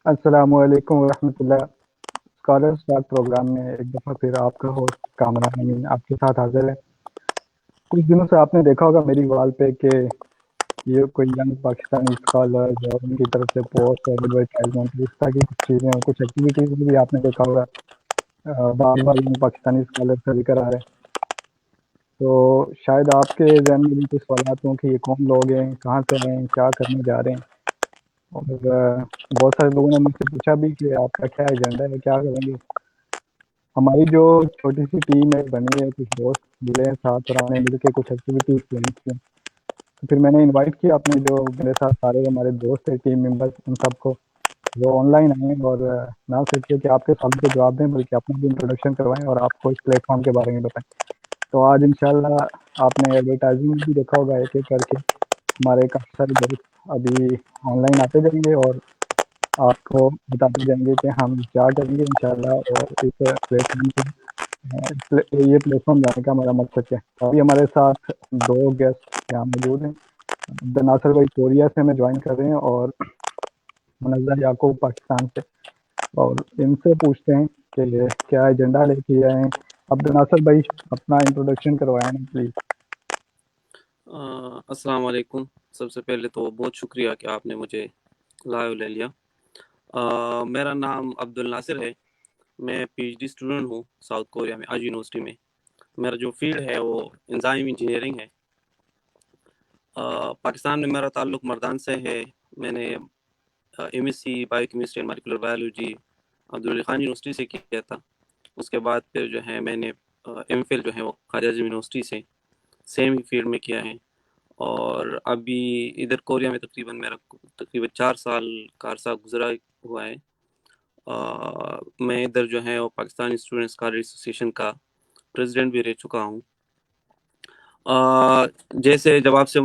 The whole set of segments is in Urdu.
السلام علیکم ورحمۃ اللہ۔ اسکالر اسٹارٹ پروگرام میں ایک دفعہ پھر آپ کا ہوسٹ کامران امین آپ کے ساتھ حاضر ہے۔ کچھ دنوں سے آپ نے دیکھا ہوگا میری وال پہ کہ یہ کوئی ینگ پاکستانی اسکالر اور ان کی طرف سے پوسٹ اور ایڈورٹائزمنٹ اس طرح کی کچھ چیزیں اور کچھ ایکٹیویٹیز بھی آپ نے دیکھا ہوگا، بار بار ینگ پاکستانی اسکالر کا ذکر آ رہا ہے۔ تو شاید آپ کے ذہن میں بھی کچھ سوالات ہوں کہ یہ کون لوگ ہیں، کہاں سے آئے ہیں، کیا کرنے جا رہے ہیں، اور بہت سارے لوگوں نے مجھ سے پوچھا بھی کہ آپ کا کیا ایجنڈا ہے، کیا کریں گے۔ ہماری جو چھوٹی سی ٹیم ہے بنی ہے، کچھ دوست ملے ہیں ساتھ اور ہم نے مل کے کچھ ایکٹیویٹیز پلان کی ہیں۔ تو پھر میں نے انوائٹ کیا اپنے جو میرے ساتھ سارے ہمارے دوست ہیں، ٹیم ممبرس، ان سب کو وہ آن لائن آئیں اور نہ صرف یہ کہ آپ کے سوالوں کے جواب دیں بلکہ اپنا بھی انٹروڈکشن کروائیں اور آپ کو اس پلیٹ فارم کے بارے میں بتائیں۔ تو آج انشاءاللہ آپ نے ایڈورٹائزنگ بھی دیکھا ہوگا، ایک ایک کر کے ہمارے کافی سارے دوست ابھی آن لائن آتے جائیں گے اور آپ کو بتاتے جائیں گے کہ ہم کیا کریں گے انشاءاللہ، اور اس پلیٹ فارم پہ یہ پلیٹ فارم جانے کا ہمارا مقصد کیا ہے۔ ابھی ہمارے ساتھ دو گیسٹ یہاں موجود ہیں۔ عبد الناصر بھائی کوریا سے ہمیں جوائن کر رہے ہیں اور منزہ یعقوب پاکستان سے، اور ان سے پوچھتے ہیں کہ یہ کیا ایجنڈا لے کے آئے ہیں۔ عبد الناصر بھائی اپنا انٹروڈکشن کروائیں نا پلیز۔ السلام علیکم۔ سب سے پہلے تو بہت شکریہ کہ آپ نے مجھے لائیو لے لیا۔ میرا نام عبد الناصر ہے، میں پی ایچ ڈی اسٹوڈنٹ ہوں ساؤتھ کوریا میں آج یونیورسٹی میں۔ میرا جو فیلڈ ہے وہ انزائم انجینئرنگ ہے۔ پاکستان میں میرا تعلق مردان سے ہے۔ میں نے M S C biochemistry and molecular biology Abdul Ali Khan university سے کیا تھا۔ اس کے بعد پھر جو ہے میں نے ایم فل جو ہے وہ خواجہ اعظم یونیورسٹی سے سیم ہی فیلڈ میں کیا ہے، اور ابھی ادھر کوریا میں تقریباً 4 سال کا عرصہ گزرا ہوا ہے۔ میں ادھر جو ہے وہ پاکستانی اسٹوڈنٹ اسکالر ایسوسیشن کا پریزیڈنٹ بھی رہ چکا ہوں۔ جیسے جب آپ سے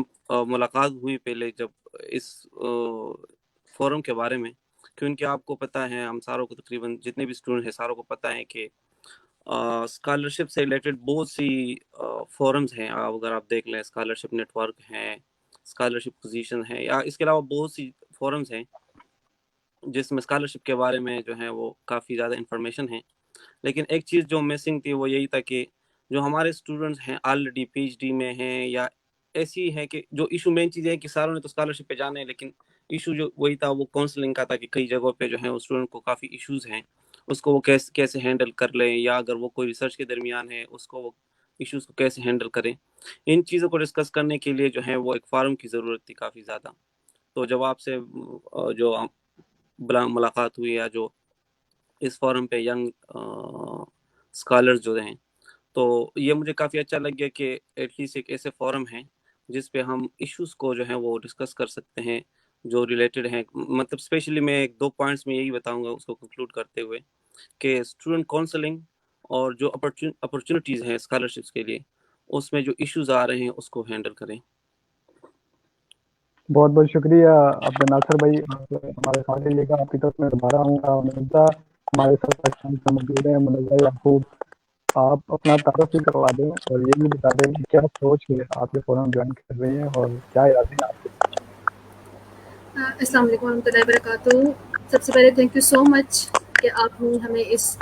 ملاقات ہوئی پہلے جب اس فورم کے بارے میں، کیونکہ آپ کو پتہ ہے، ہم ساروں کو تقریباً جتنے بھی اسٹوڈنٹ ہیں ساروں کو پتہ ہے کہ اسکالرشپ سے ریلیٹڈ بہت سی فورمز ہیں۔ اگر آپ دیکھ لیں اسکالرشپ نیٹ ورک ہیں، اسکالرشپ پوزیشن ہے، یا اس کے علاوہ بہت سی فورمز ہیں جس میں اسکالرشپ کے بارے میں جو ہے وہ کافی زیادہ انفارمیشن ہے۔ لیکن ایک چیز جو مسنگ تھی وہ یہی تھا کہ جو ہمارے اسٹوڈنٹس ہیں آلریڈی پی ایچ ڈی میں ہیں، یا ایسی ہے کہ جو ایشو مین چیز ہے کہ ساروں نے تو اسکالرشپ پہ جانا ہے، لیکن ایشو جو وہی تھا وہ کاؤنسلنگ کا تھا کہ کئی جگہوں پہ جو ہے اسٹوڈنٹ کو کافی ایشوز ہیں، اس کو وہ کیسے ہینڈل کر لیں، یا اگر وہ کوئی ریسرچ کے درمیان ہے اس کو وہ ایشوز کو کیسے ہینڈل کریں۔ ان چیزوں کو ڈسکس کرنے کے لیے جو ہے وہ ایک فارم کی ضرورت تھی کافی زیادہ۔ تو جب آپ سے جو ملاقات ہوئی یا جو اس فورم پہ ینگ اسکالرز جو ہیں، تو یہ مجھے کافی اچھا لگ گیا کہ ایٹ لیسٹ ایک ایسے فورم ہیں جس پہ ہم ایشوز کو جو ہے وہ ڈسکس کر سکتے ہیں جو ریلیٹڈ ہیں۔ مطلب اسپیشلی میں ایک دو پوائنٹس میں یہی بتاؤں گا اس کو کنکلوڈ کرتے ہوئے کہ اسٹوڈنٹ کاؤنسلنگ اور جو اپرچونیٹیز ہیں اسکالرشپس کے لیے، اس میں جو ایشوز آ رہے ہیں اس کو ہینڈل کریں۔ بہت بہت شکریہ عبد الناصر بھائی، آپ ہمارے ساتھ رہیے گا۔ آپ کی طرف میں دوبارہ آؤں گا۔ منزہ ہمارے ساتھ پاکستان سے موجود ہیں، منزہ یعقوب، آپ اپنا تعارف بھی کروا دیں اور یہ بھی بتا دیں کہ کیا سوچ کے آپ یہ فورم جوائن کر رہے ہیں اور کیا ارادے ہیں آپ کے۔ السلام علیکم ورحمۃ اللہ وبرکاتہ۔ سب سے پہلے تھینک یو سو مچ کہ آپ نے ہمیں اس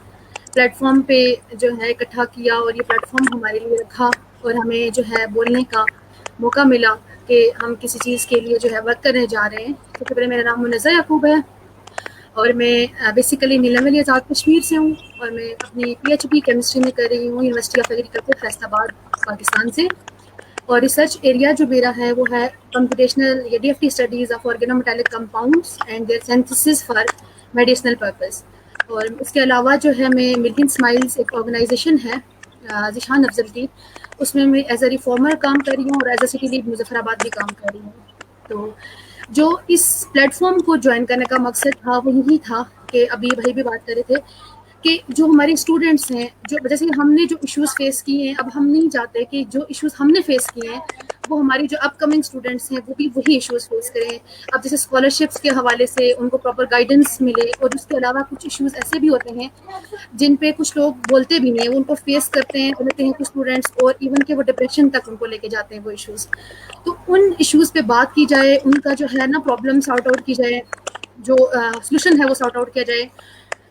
پلیٹ فارم پہ جو ہے اکٹھا کیا اور یہ پلیٹ فارم ہمارے لیے رکھا اور ہمیں جو ہے بولنے کا موقع ملا کہ ہم کسی چیز کے لیے جو ہے ورک کرنے جا رہے ہیں۔ سب سے پہلے میرا نام منزہ یعقوب ہے اور میں بیسیکلی نیلم علی آزاد کشمیر سے ہوں، اور میں اپنی پی ایچ ڈی کیمسٹری میں کر رہی ہوں یونیورسٹی آف ایگریکلچر فیصل آباد پاکستان سے، اور ریسرچ ایریا جو میرا ہے وہ ہے کمپیوٹیشنل یا D F T studies of organometallic compounds and their synthesis for medicinal purpose. اور اس کے علاوہ جو ہے میں ملین اسمائلز ایک آرگنائزیشن ہے ذیشان افضل کی، اس میں ایز اے ریفارمر کام کر رہی ہوں اور as a city lead Muzaffar آباد بھی کام کر رہی ہوں۔ تو جو اس پلیٹ فارم کو جوائن کرنے کا مقصد تھا وہ یہی تھا کہ ابھی بھائی بھی بات کر رہے تھے کہ جو ہمارے اسٹوڈنٹس ہیں، جو جیسے کہ ہم نے جو ایشوز فیس کیے ہیں، اب ہم نہیں چاہتے کہ جو ایشوز ہم نے فیس کیے ہیں وہ ہماری جو اپ کمنگ اسٹوڈنٹس ہیں وہ بھی وہی ایشوز فیس کریں۔ اب جیسے اسکالرشپس کے حوالے سے ان کو پراپر گائیڈنس ملے، اور اس کے علاوہ کچھ ایشوز ایسے بھی ہوتے ہیں جن پہ کچھ لوگ بولتے بھی نہیں ہیں، وہ ان کو فیس کرتے ہیں بولتے ہیں کچھ اسٹوڈنٹس، اور ایون کہ وہ ڈپریشن تک ان کو لے کے جاتے ہیں وہ ایشوز۔ تو ان ایشوز پہ بات کی جائے، ان کا جو ہے نا پرابلم سارٹ آؤٹ کی جائے، جو سولوشن ہے وہ سارٹ آؤٹ کیا جائے.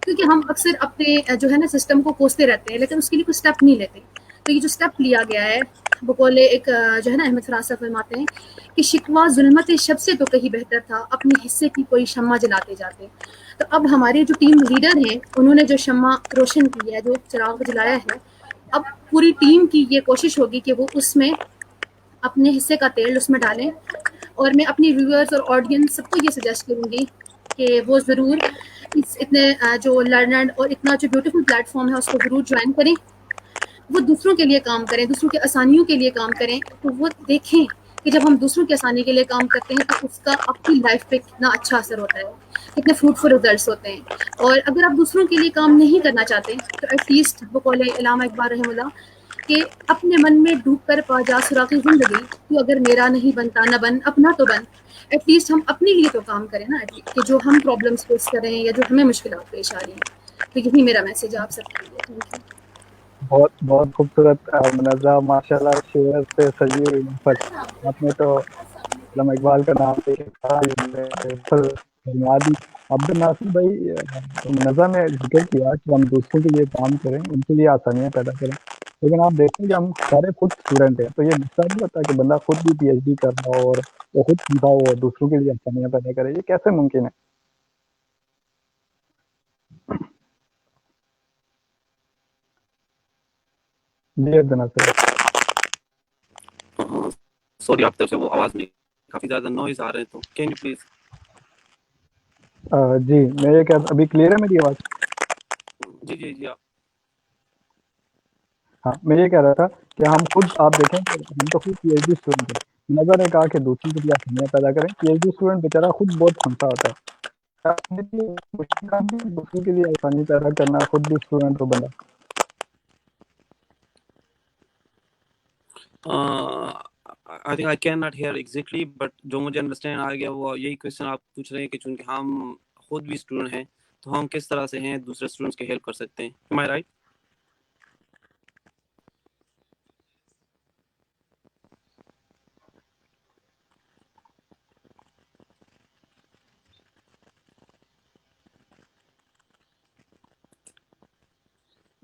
کیونکہ ہم اکثر اپنے جو ہے نا سسٹم کو کوستے رہتے ہیں لیکن اس کے لیے کوئی اسٹیپ نہیں لیتے. تو یہ جو اسٹیپ لیا گیا ہے بقول ایک جو ہے نا احمد فراز صاحب فرماتے ہیں کہ شکوہ ظلمت شب سے تو کہیں بہتر تھا اپنے حصے کی کوئی شمع جلاتے جاتے. تو اب ہمارے جو ٹیم لیڈر ہیں انہوں نے جو شمع روشن کی ہے, جو چراغ جلایا ہے, اب پوری ٹیم کی یہ کوشش ہوگی کہ وہ اس میں اپنے حصے کا تیل اس میں ڈالیں. اور میں اپنی ویورز اور آڈینس سب کو یہ سجیسٹ کروں گی کہ وہ ضرور اس اتنے جو لرنڈ اور اتنا جو بیوٹیفل پلیٹ فارم ہے اس کو ضرور جوائن کریں. وہ دوسروں کے لیے کام کریں, دوسروں کی آسانیوں کے لیے کام کریں. تو وہ دیکھیں کہ جب ہم دوسروں کی آسانی کے لیے کام کرتے ہیں تو اس کا اپنی لائف پہ کتنا اچھا اثر ہوتا ہے, کتنے فروٹفل ریزلٹس ہوتے ہیں. اور اگر آپ دوسروں کے لیے کام نہیں کرنا چاہتے تو ایٹ لیسٹ بقول علامہ اقبال رحمہ اللہ کہ اپنے من میں ڈوب کر پا جا سراغ زندگی, تو اگر میرا نہیں بنتا نہ بن اپنا تو بن. ایٹ لیسٹ ہم اپنے لیے تو کام کریں نا, کہ جو ہم پرابلمس فیس کر رہے ہیں یا جو ہمیں مشکلات پیش آ رہی ہیں. تو یہی میرا میسج آپ سب کے لیے. Thank you. بہت بہت خوبصورت منظر ماشاء اللہ شعر سے سجی ہوئی محفل. آپ نے تو علامہ اقبال کا نام لے کے فرما دی. عبد الناصر بھائی, منظر نے ذکر کیا کہ ہم دوسروں کے لیے کام کریں, ان کے لیے آسانیاں پیدا کریں, لیکن آپ دیکھیں کہ ہم سارے خود اسٹوڈنٹ ہیں. تو یہ مسئلہ نہیں ہوتا کہ بندہ خود بھی پی ایچ ڈی کر رہا ہو اور وہ خود سیکھا ہو اور دوسروں کے لیے آسانیاں پیدا کرے, یہ کیسے ممکن ہے؟ جی عبد الناصر سوری آپ طرف سے وہ آواز نہیں, کافی زیادہ نوائز آ رہے ہیں, تو کین یو پلیز. جی میں یہ کہتا, ابھی کلیئر ہے میری آواز؟ جی جی جی ہاں میں یہ کہہ رہا تھا کہ ہم خود, آپ دیکھیں کہ ہم تو خود پی ایچ ڈی اسٹوڈنٹ ہیں. نظر نے کہا کہ دوسروں کے لیے آسانیاں پیدا کریں. پی ایچ ڈی اسٹوڈنٹ بیچارہ خود بہت پھنسا ہوتا ہے. اپنے لیے مشکل کام بھی, دوسروں کے لیے آسانی پیدا کرنا, خود بھی اسٹوڈنٹ ہو بندہ. I think I cannot hear exactly, but جو مجھے انڈرسٹینڈ آ گیا وہ یہی کویشچن آپ پوچھ رہے ہیں کہ چونکہ ہم خود بھی اسٹوڈنٹ ہیں تو ہم کس طرح سے ہیں دوسرے اسٹوڈنٹس کی ہیلپ کر سکتے ہیں. Am I right?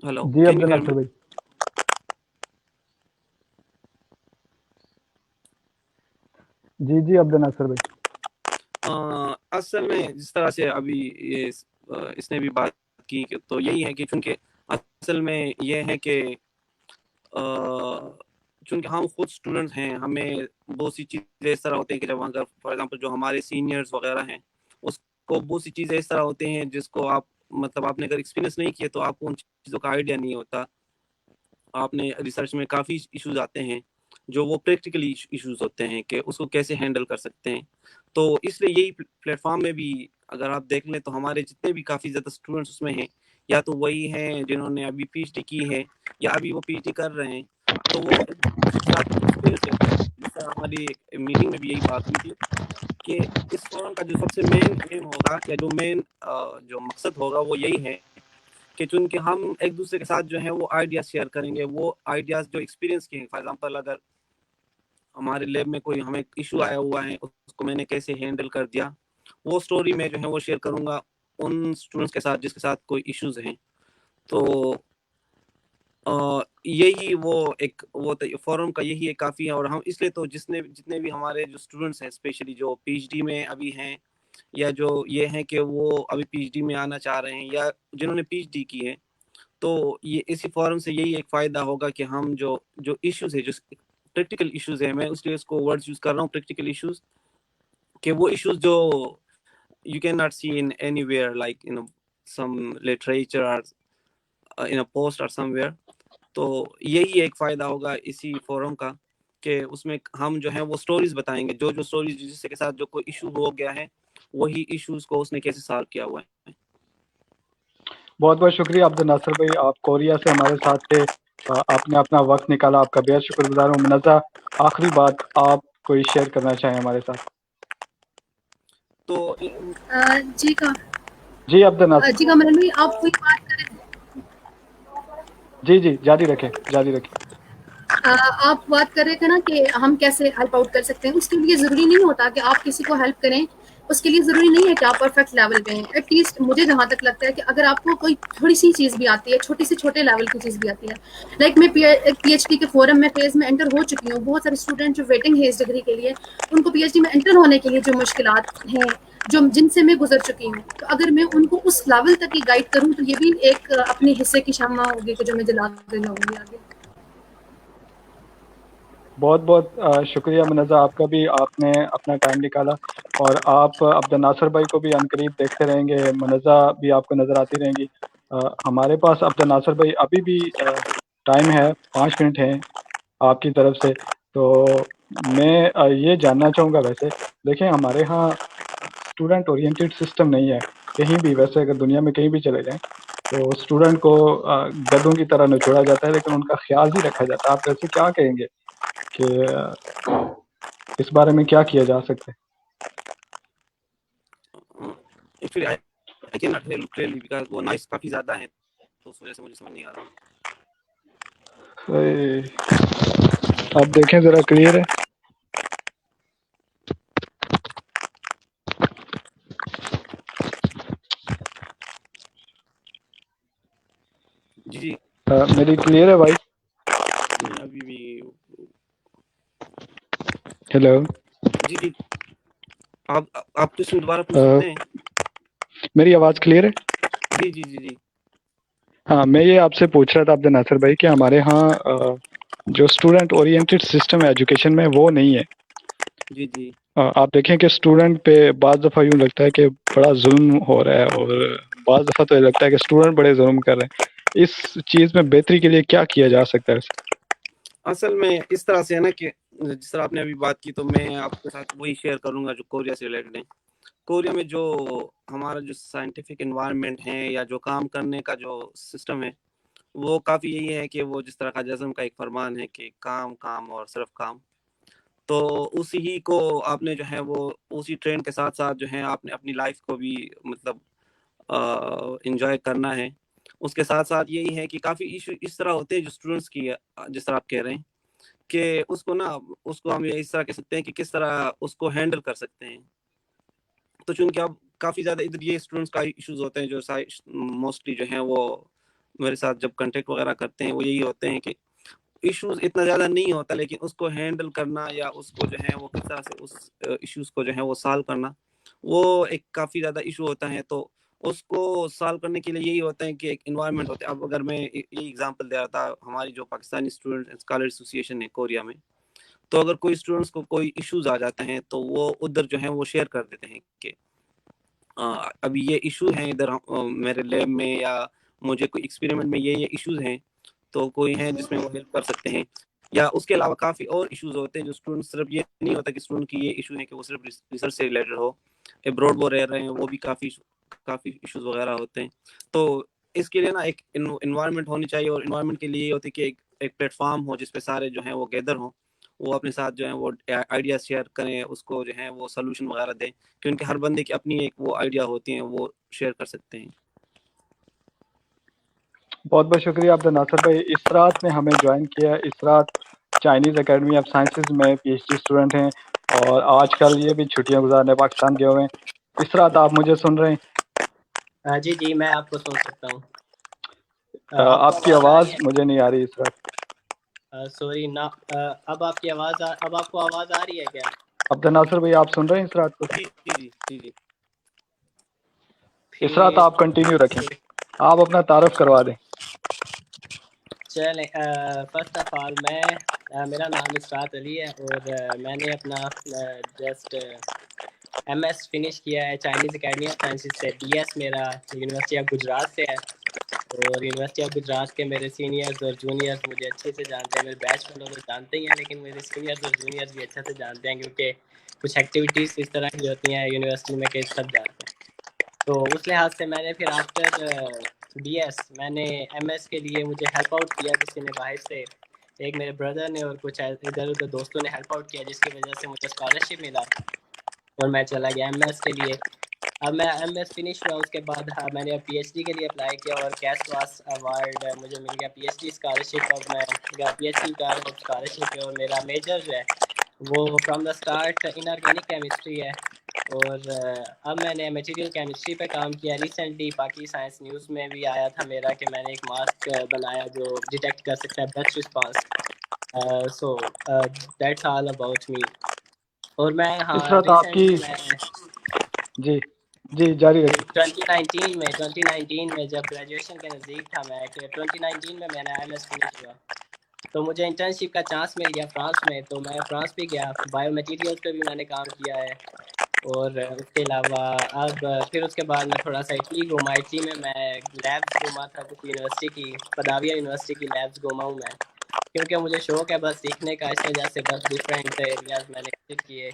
Hello, G can Abdul you hear الناصر me? بھائی. جی عبد الناصر بھائی. اصل میں جس طرح سے ابھی اس نے بھی بات کی تو یہی ہے کہ چونکہ اصل میں یہ ہے کہ چونکہ ہم خود اسٹوڈنٹ ہیں, ہمیں بہت سی چیزیں اس طرح ہوتے ہیں کہ جب اگر فار ایگزامپل جو ہمارے سینئرس وغیرہ ہیں اس کو بہت سی چیزیں اس طرح ہوتے ہیں جس کو آپ مطلب آپ نے اگر ایکسپیرینس نہیں کیا تو آپ کو ان چیزوں کا آئیڈیا نہیں ہوتا. آپ نے ریسرچ میں کافی ایشوز آتے ہیں جو وہ پریکٹیکلی ایشوز ہوتے ہیں کہ اس کو کیسے ہینڈل کر سکتے ہیں. تو اس لیے یہی پلیٹ فارم میں بھی اگر آپ دیکھ لیں تو ہمارے جتنے بھی کافی زیادہ اسٹوڈنٹس اس میں ہیں یا تو وہی ہیں جنہوں نے ابھی پی ایچ ڈی کی ہے یا ابھی وہ پی ایچ ڈی کر رہے ہیں, تو وہ دوسرے کے ساتھ ایکسپیرینس شیئر کرتے ہیں. جس طرح ہماری میٹنگ میں بھی یہی بات ہوئی تھی کہ اس فورم کا جو سب سے مین ایم ہوگا یا جو مین جو مقصد ہوگا وہ یہی ہے کہ چونکہ ہم ایک دوسرے کے ساتھ جو ہے وہ آئیڈیاز شیئر کریں گے. وہ آئیڈیاز جو ایکسپیرینس کے ہیں, فار ایگزامپل اگر ہمارے لیب میں کوئی ہمیں ایشو آیا ہوا ہے اس کو میں نے کیسے ہینڈل کر دیا, وہ سٹوری میں جو ہے وہ شیئر کروں گا ان اسٹوڈنٹس کے ساتھ جس کے ساتھ کوئی ایشوز ہیں. تو یہی وہ ایک وہ فورم کا یہی ایک کافی ہے. اور ہم اس لیے تو جتنے بھی ہمارے جو اسٹوڈنٹس ہیں اسپیشلی جو پی ایچ ڈی میں ابھی ہیں یا جو یہ ہیں کہ وہ ابھی پی ایچ ڈی میں آنا چاہ رہے ہیں یا جنہوں نے پی ایچ ڈی کی ہے, تو یہ اسی فورم سے یہی ایک فائدہ ہوگا کہ ہم جو ایشوز ہے, جو پریکٹیکل ایشوز ہیں, میں اس لیے اس کو ورڈز یوز کر رہا ہوں پریکٹیکل ایشوز, کہ وہ ایشوز جو you cannot see in anywhere like in some literature or in a post or somewhere. تو یہی ایک فائدہ ہوگا اسی فورم کا کہ اس میں ہم جو ہیں وہ سٹوریز بتائیں گے, جو سٹوریز جس کے ساتھ جو کوئی ایشو ہو گیا ہے وہی ایشوز کو اس نے کیسے سالو کیا ہوا ہے. بہت بہت شکریہ عبد الناصر بھائی, آپ کوریا سے ہمارے ساتھ تھے, آپ نے اپنا وقت نکالا, آپ کا بے حد شکر گزار ہوں. منزہ آخری بات آپ کوئی شیئر کرنا چاہیں ہمارے ساتھ؟ تو جی عبد الناصر جی کامران بھائی آپ کوئی بات کریں, جی جاری رکھیں. آپ بات کر رہے تھے نا کہ ہم کیسے ہیلپ آؤٹ کر سکتے ہیں. اس کے لیے ضروری نہیں ہوتا کہ آپ کسی کو ہیلپ کریں اس کے لیے ضروری نہیں ہے کہ آپ پرفیکٹ لیول پہ ہیں. ایٹ لیسٹ مجھے جہاں تک لگتا ہے کہ اگر آپ کو کوئی تھوڑی سی چیز بھی آتی ہے, چھوٹی سے چھوٹے لیول کی چیز بھی آتی ہے, لائک میں پی ایچ ڈی کے فورم میں فیز میں انٹر ہو چکی ہوں. بہت سارے اسٹوڈنٹ جو ویٹنگ ہے اس ڈگری کے لیے, ان کو پی ایچ ڈی میں انٹر ہونے کے لیے جو مشکلات ہیں جن سے میں گزر چکی ہوں, تو اگر میں ان کو اس لیول تک کی گائڈ کروں تو یہ بھی ایک اپنے حصے کی شمع ہوگی کہ جو میں جلا کے جاؤں گی آگے. بہت بہت شکریہ منزہ آپ کا بھی, آپ نے اپنا ٹائم نکالا, اور آپ عبد الناصر بھائی کو بھی عنقریب دیکھتے رہیں گے, منزہ بھی آپ کو نظر آتی رہیں گی. ہمارے پاس عبد الناصر بھائی ابھی بھی ٹائم ہے, 5 منٹ ہیں آپ کی طرف سے. تو میں یہ جاننا چاہوں گا, ویسے دیکھیں ہمارے ہاں اسٹوڈنٹ اورینٹیڈ سسٹم نہیں ہے کہیں بھی, ویسے اگر دنیا میں کہیں بھی چلے جائیں تو اسٹوڈنٹ کو گدوں کی طرح نچوڑا جاتا ہے, لیکن ان کا خیال ہی رکھا جاتا ہے. آپ ویسے کیا کہیں گے کہ اس بارے میں کیا کیا جا سکتا ہے؟ Actually, I cannot hear you clearly because وہ نوائز کافی زیادہ ہے, تو اس وجہ سے مجھے سمجھ نہیں آ رہا. آپ دیکھیں ذرا کلیئر ہے؟ جی میری کلیئر ہے بھائی؟ ابھی بھی. ہیلو, جی جی آپ کس میں دوبارہ پوچھ سکتے ہیں؟ میری آواز کلیئر ہے؟ جی جی جی جی ہاں, میں یہ آپ سے پوچھ رہا تھا عبد الناصر بھائی کہ ہمارے ہاں جو اسٹوڈنٹ اورینٹیڈ سسٹم ہے ایجوکیشن میں وہ نہیں ہے. جی جی آپ دیکھیں کہ اسٹوڈنٹ پہ بعض دفعہ یوں لگتا ہے کہ بڑا ظلم ہو رہا ہے, اور بعض دفعہ تو یہ لگتا ہے کہ اسٹوڈنٹ بڑے ظلم کر رہے ہیں. اس چیز میں بہتری کے لیے کیا کیا جا سکتا ہے؟ اصل میں اس طرح سے ہے نا کہ جس طرح آپ نے ابھی بات کی, تو میں آپ کے ساتھ وہی شیئر کروں گا جو کوریا سے ریلیٹڈ ہے. کوریا میں جو ہمارا جو سائنٹیفک انوائرمنٹ ہے یا جو کام کرنے کا جو سسٹم ہے, وہ کافی یہی ہے کہ وہ جس طرح کا جزم کا ایک فرمان ہے کہ کام کام اور صرف کام. تو اسی ہی کو آپ نے جو ہے وہ اسی ٹرینڈ کے ساتھ ساتھ جو ہے آپ نے اپنی لائف کو بھی مطلب انجوائے کرنا ہے. اس کے ساتھ ساتھ یہی ہے کہ کافی ایشو اس طرح ہوتے ہیں جو اسٹوڈنٹس کی, جس طرح آپ کہہ رہے ہیں کہ اس کو ہم اس طرح کہہ سکتے ہیں کہ کس طرح اس کو ہینڈل کر سکتے ہیں. تو چونکہ اب کافی زیادہ ادھر یہ اسٹوڈنٹس کا ایشوز ہوتے ہیں جو موسٹلی جو ہیں وہ میرے ساتھ جب کنٹیکٹ وغیرہ کرتے ہیں, وہ یہی ہوتے ہیں کہ ایشوز اتنا زیادہ نہیں ہوتا, لیکن اس کو ہینڈل کرنا یا اس کو جو ہے وہ کس طرح سے اس ایشوز کو جو ہے وہ سالو کرنا, وہ ایک کافی زیادہ ایشو ہوتا ہے. تو اس کو سالو کرنے کے لیے یہی ہوتا ہے کہ ایک انوائرمنٹ ہوتا ہے. اب اگر میں یہی ایگزامپل دے رہا تھا, ہماری جو پاکستانی اسٹوڈنٹ اسکالر ایسوسی ایشن ہے کوریا میں, تو اگر کوئی اسٹوڈنٹس کو کوئی ایشوز آ جاتے ہیں تو وہ ادھر جو ہے وہ شیئر کر دیتے ہیں کہ ابھی یہ ایشو ہیں ادھر میرے لیب میں, یا مجھے کوئی ایکسپیریمنٹ میں یہ ایشوز ہیں, تو کوئی ہیں جس میں وہ ہیلپ کر سکتے ہیں. یا اس کے علاوہ کافی اور ایشوز ہوتے ہیں جو اسٹوڈنٹ, صرف یہ نہیں ہوتا کہ اسٹوڈنٹ کی یہ ایشو ہے کہ وہ صرف ریسرچ سے ریلیٹڈ ہو, ابروڈ وہ رہ رہے ہیں, وہ بھی کافی ایشوز وغیرہ ہوتے ہیں. تو اس کے لیے نا ایک انوائرمنٹ ہونی چاہیے, اور انوائرمنٹ کے لیے یہ ہوتی ہے کہ ایک پلیٹ فارم ہو جس پہ سارے جو ہیں وہ گیدر ہوں, وہ اپنے ساتھ جو ہیں وہ آئیڈیاز شیئر کریں, اس کو جو ہے وہ سولوشن وغیرہ دیں, کیونکہ ہر بندے کی اپنی ایک وہ آئیڈیا ہوتی ہیں, وہ شیئر کر سکتے ہیں. بہت بہت شکریہ عبد الناصر بھائی, اسرات نے ہمیں جوائن کیا. اسرات چائنیز اکیڈمی آف سائنسز میں پی ایچ ڈی اسٹوڈنٹ ہیں, اور آج کل یہ بھی چھٹیاں گزارنے پاکستان گئے ہوئے ہیں. اسرات آپ مجھے سن رہے ہیں؟ جی جی میں آپ کو سن سکتا ہوں. آپ کی آواز مجھے نہیں آ رہی اسرات. سوری نا, اب آپ کی آواز اب آپ کو آواز آ رہی ہے کیا؟ عبد الناصر بھائی آپ سن رہے ہیں اسرات کو؟ جی جی جی جی اسرات آپ کنٹینیو رکھیں, آپ اپنا تعارف کروا دیں. چلیں, فرسٹ آف آل میرا نام اسرات علی ہے, اور میں نے اپنا جسٹ ایم ایس فنش کیا ہے چائنیز اکیڈمی آف سائنسز سے. ڈی ایس میرا یونیورسٹی آف گجرات سے ہے, اور یونیورسٹی آف گجرات کے میرے سینئرز اور جونیئرز مجھے اچھے سے جانتے ہیں. میرے بیچ میں لوگ جانتے ہی ہیں, لیکن میرے سینئرز اور جونیئرز بھی اچھے سے جانتے ہیں, کیونکہ کچھ ایکٹیویٹیز اس طرح کی ہوتی ہیں یونیورسٹی میں کہ سب جانتے ہیں. تو اس لحاظ سے میں نے پھر آفٹر ڈی ایس میں نے ایم ایس کے لیے مجھے ہیلپ آؤٹ کیا کسی نے باہر سے, ایک میرے بردر نے اور کچھ ادھر ادھر دوستوں نے ہیلپ آؤٹ کیا, جس کی وجہ سے مجھے اسکالرشپ ملا اور میں چلا گیا ایم ایس کے لیے. اب میں ایم ایس فنش ہوا, اس کے بعد میں نے پی ایچ ڈی کے لیے اپلائی کیا, اور کیسٹ واس ایوارڈ مجھے مل گیا, پی ایچ ڈی اسکالرشپ. اب میں پی ایچ ڈی کا اسکالرشپ ہے, اور میرا میجر جو ہے وہ from the start in organic chemistry ہے, اور اب میں نے میٹیریل کیمسٹری پہ کام کیا. ریسنٹلی پاکی سائنس نیوز میں بھی آیا تھا میرا کہ میں نے ایک ماسک بنایا جو ڈیٹیکٹ کر سکتا ہے birth response. So that's all about me. اور میں اس وقت آپ کی جی جی جاری رکھیے. 2019 میں جب گریجویشن کے نزدیک تھا میں کہ 2019 میں نے IMS فنش ہوا تو مجھے انٹرنشپ کا چانس مل گیا فرانس میں. تو میں فرانس بھی گیا. بایو میٹیریلس پہ بھی میں نے کام کیا ہے. اور اس کے علاوہ اب پھر اس کے بعد میں تھوڑا سا اٹلی گھوما. اٹلی میں لیبس گھوما تھا کسی یونیورسٹی کی, پداویا یونیورسٹی کی لیبس گھوما ہوں میں, کیونکہ مجھے شوق ہے بس سیکھنے کا. اس وجہ سے بس ڈفرینٹ ایریاز میں نے وزٹ کیے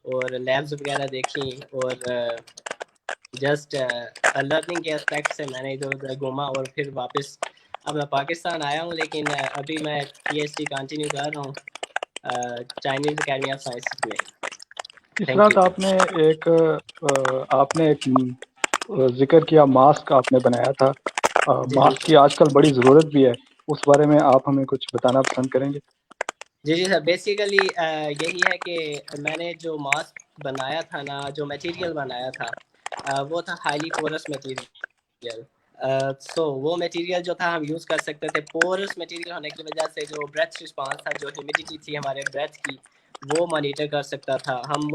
اور لیبس وغیرہ دیکھی. اور جسٹ لرننگ کے اسپیکٹ سے میں نے ادھر ادھر گھوما. اور پھر واپس اب میں پاکستان آیا ہوں, لیکن ابھی میں PhD کنٹینیو کر رہا ہوں چائنیز اکیڈمی آف سائنسز میں. اس رات آپ نے ایک ذکر کیا ماسک آپ نے بنایا تھا. ماسک کی آج کل بڑی ضرورت بھی ہے, اس بارے میں آپ ہمیں کچھ بتانا پسند کریں گے؟ جی سر, بیسیکلی یہی ہے کہ میں نے جو ماسک بنایا تھا نا, جو میٹیریل بنایا تھا وہ تھا ہائیلی پورس میٹیریل. سو وہ میٹیریل جو تھا ہم یوز کر سکتے تھے. پورس میٹیریل ہونے کی وجہ سے جو بریتھ رسپانس تھا, جو ہیومیڈیٹی تھی ہمارے بریتھ کی, وہ مانیٹر کر سکتا تھا. ہم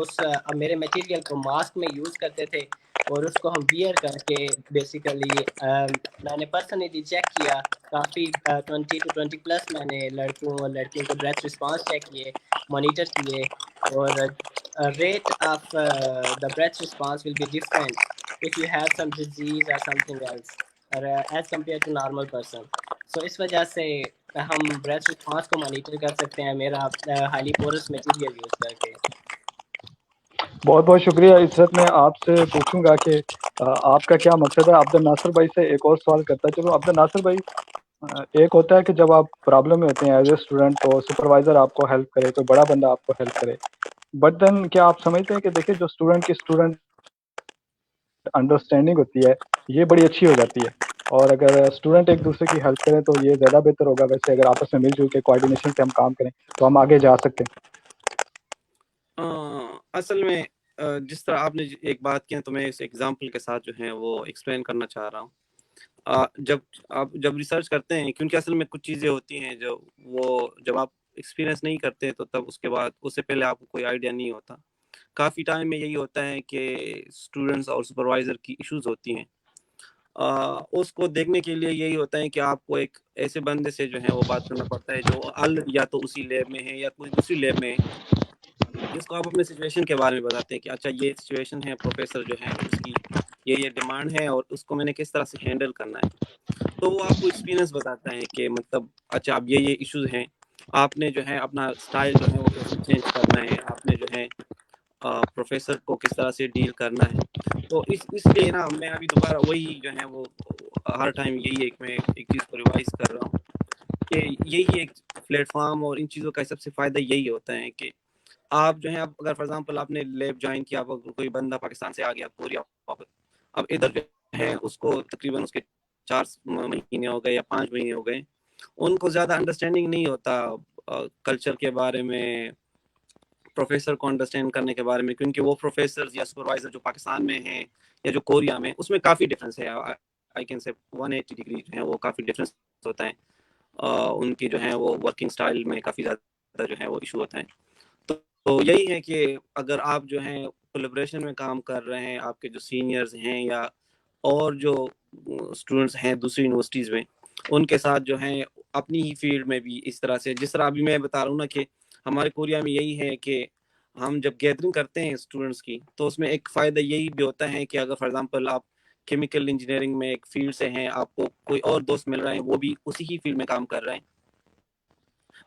میرے میٹیریل کو ماسک میں یوز کرتے تھے اور اس کو ہم ویئر کر کے بیسیکلی میں نے پرسنلی چیک کیا کافی 20 to 20+ میں نے لڑکوں اور لڑکیوں کے بریتھ رسپانس چیک کیے, مانیٹر کیے. اور rate of the breath response will be different if you have some disease or something else as compared to normal person. So اس وجہ سے ہم بریتھ رسپانس کو مانیٹر کر سکتے ہیں میرا ہائیلی پورس میٹیریل یوز کر کے. بہت بہت شکریہ. اس وقت میں آپ سے پوچھوں گا کہ آپ کا کیا مقصد ہے. عبد الناصر بھائی سے ایک اور سوال کرتا ہے. چلو عبد الناصر بھائی, ایک ہوتا ہے کہ جب آپ پرابلم میں ہوتے ہیں ایز اے اسٹوڈنٹ تو سپروائزر آپ کو ہیلپ کرے, کوئی بڑا بندہ آپ کو ہیلپ کرے. بٹ دین کیا آپ سمجھتے ہیں کہ دیکھیں جو اسٹوڈنٹ کی اسٹوڈنٹ انڈرسٹینڈنگ ہوتی ہے یہ بڑی اچھی ہو جاتی ہے, اور اگر اسٹوڈنٹ ایک دوسرے کی ہیلپ کریں تو یہ زیادہ بہتر ہوگا. ویسے اگر آپس میں مل جل کے کوآرڈینیشن سے ہم کام کریں تو ہم آگے جا سکتے ہیں. اصل میں جس طرح آپ نے ایک بات کی تو میں اس ایگزامپل کے ساتھ جو ہے وہ ایکسپلین کرنا چاہ رہا ہوں. جب ریسرچ کرتے ہیں, کیونکہ اصل میں کچھ چیزیں ہوتی ہیں جب آپ ایکسپیرینس نہیں کرتے تو تب اس کے بعد اس سے پہلے آپ کو کوئی آئیڈیا نہیں ہوتا. کافی ٹائم میں یہی ہوتا ہے کہ اسٹوڈنٹس اور سپروائزر کی ایشوز ہوتی ہیں. اس کو دیکھنے کے لیے یہی ہوتا ہے کہ آپ کو ایک ایسے بندے سے جو ہے وہ بات کرنا پڑتا ہے جو یا تو اسی لیب میں ہے یا کوئی دوسری لیب میں ہے, جس کو آپ اپنے سچویشن کے بارے میں بتاتے ہیں کہ اچھا یہ سچویشن ہے, پروفیسر جو ہے اس کی یہ ڈیمانڈ ہے اور اس کو میں نے کس طرح سے ہینڈل کرنا ہے. تو وہ آپ کو ایکسپیرینس بتاتا ہے کہ مطلب اچھا اب یہ ایشوز ہیں, آپ نے جو ہے اپنا اسٹائل جو ہے وہ کیسے چینج کرنا ہے, آپ نے جو ہے پروفیسر کو کس طرح سے ڈیل کرنا ہے. تو اس لیے نا میں ابھی دوبارہ وہی جو ہے وہ ہر ٹائم یہی میں ایک چیز کو ریوائز کر رہا ہوں کہ یہی ایک پلیٹ فارم اور ان چیزوں کا سب سے فائدہ یہی ہوتا ہے کہ آپ جو ہے اگر فار ایگزامپل آپ نے لیب جوائن کیا, کوئی بندہ پاکستان سے آ گیا کوریا, اب ادھر جو ہے اس کو تقریباً اس کے 4 مہینے ہو گئے یا 5 مہینے ہو گئے, ان کو زیادہ انڈرسٹینڈنگ نہیں ہوتا کلچر کے بارے میں, پروفیسر کو انڈرسٹینڈ کرنے کے بارے میں, کیونکہ وہ پروفیسر یا سپروائزر جو پاکستان میں ہیں یا جو کوریا میں, اس میں کافی ڈفرینس ہے. آئی کین سے 180 ڈگری جو ہے وہ کافی ڈفرینس ہوتا ہے. ان کی جو ہے وہ ورکنگ سٹائل میں کافی زیادہ جو ہے وہ ایشو ہوتا ہے. تو یہی ہے کہ اگر آپ جو ہیں کولیبریشن میں کام کر رہے ہیں, آپ کے جو سینئرز ہیں یا اور جو اسٹوڈنٹس ہیں دوسری یونیورسٹیز میں, ان کے ساتھ جو ہیں اپنی ہی فیلڈ میں بھی اس طرح سے, جس طرح ابھی میں بتا رہا ہوں نا کہ ہمارے کوریا میں یہی ہے کہ ہم جب گیدرنگ کرتے ہیں اسٹوڈنٹس کی تو اس میں ایک فائدہ یہی بھی ہوتا ہے کہ اگر فار ایگزامپل آپ کیمیکل انجینئرنگ میں ایک فیلڈ سے ہیں, آپ کو کوئی اور دوست مل رہے ہیں وہ بھی اسی ہی فیلڈ میں کام کر رہے ہیں,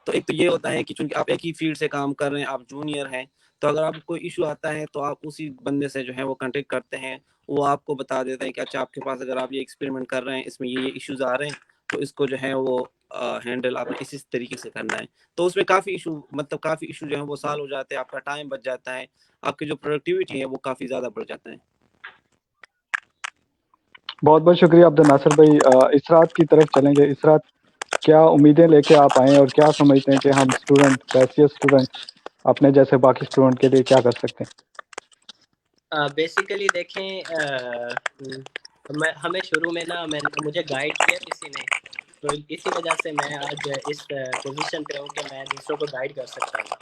تو ایک تو یہ ہوتا ہے کہ چونکہ آپ ایک ہی فیلڈ سے کام کر رہے ہیں, آپ جونیئر ہیں, تو اگر آپ کو کوئی ایشو آتا ہے تو آپ اسی بندے سے جو ہے وہ کنٹیکٹ کرتے ہیں, وہ آپ کو بتا دیتے ہیں کہ اچھا آپ کے پاس اگر آپ یہ ایکسپیریمنٹ کر رہے ہیں اس میں یہ ایشوز آ رہے ہیں تو اس کو جو ہے وہ ہینڈل آپ نے اسی طریقے سے کرنا ہے. تو اس میں کافی ایشو جو ہے وہ سالو ہو جاتے ہیں, آپ کا ٹائم بچ جاتا ہے, آپ کی جو پروڈکٹیوٹی ہے وہ کافی زیادہ بڑھ جاتا ہے. بہت بہت شکریہ عبد الناصر بھائی. اسرات کی طرف چلیں گے. اسرات, کیا امیدیں لے کے آپ آئیں اور کیا سمجھتے ہیں کہ ہم اسٹوڈنٹ, بیچلر اسٹوڈنٹ اپنے جیسے باقی اسٹوڈنٹ کے لیے کیا کر سکتے ہیں؟ بیسیکلی دیکھیں ہمیں شروع میں نا مجھے گائیڈ کیا کسی نے، تو اسی وجہ سے میں آج اس پوزیشن پہ ہوں کہ میں دوسروں کو گائیڈ کر سکتا ہوں.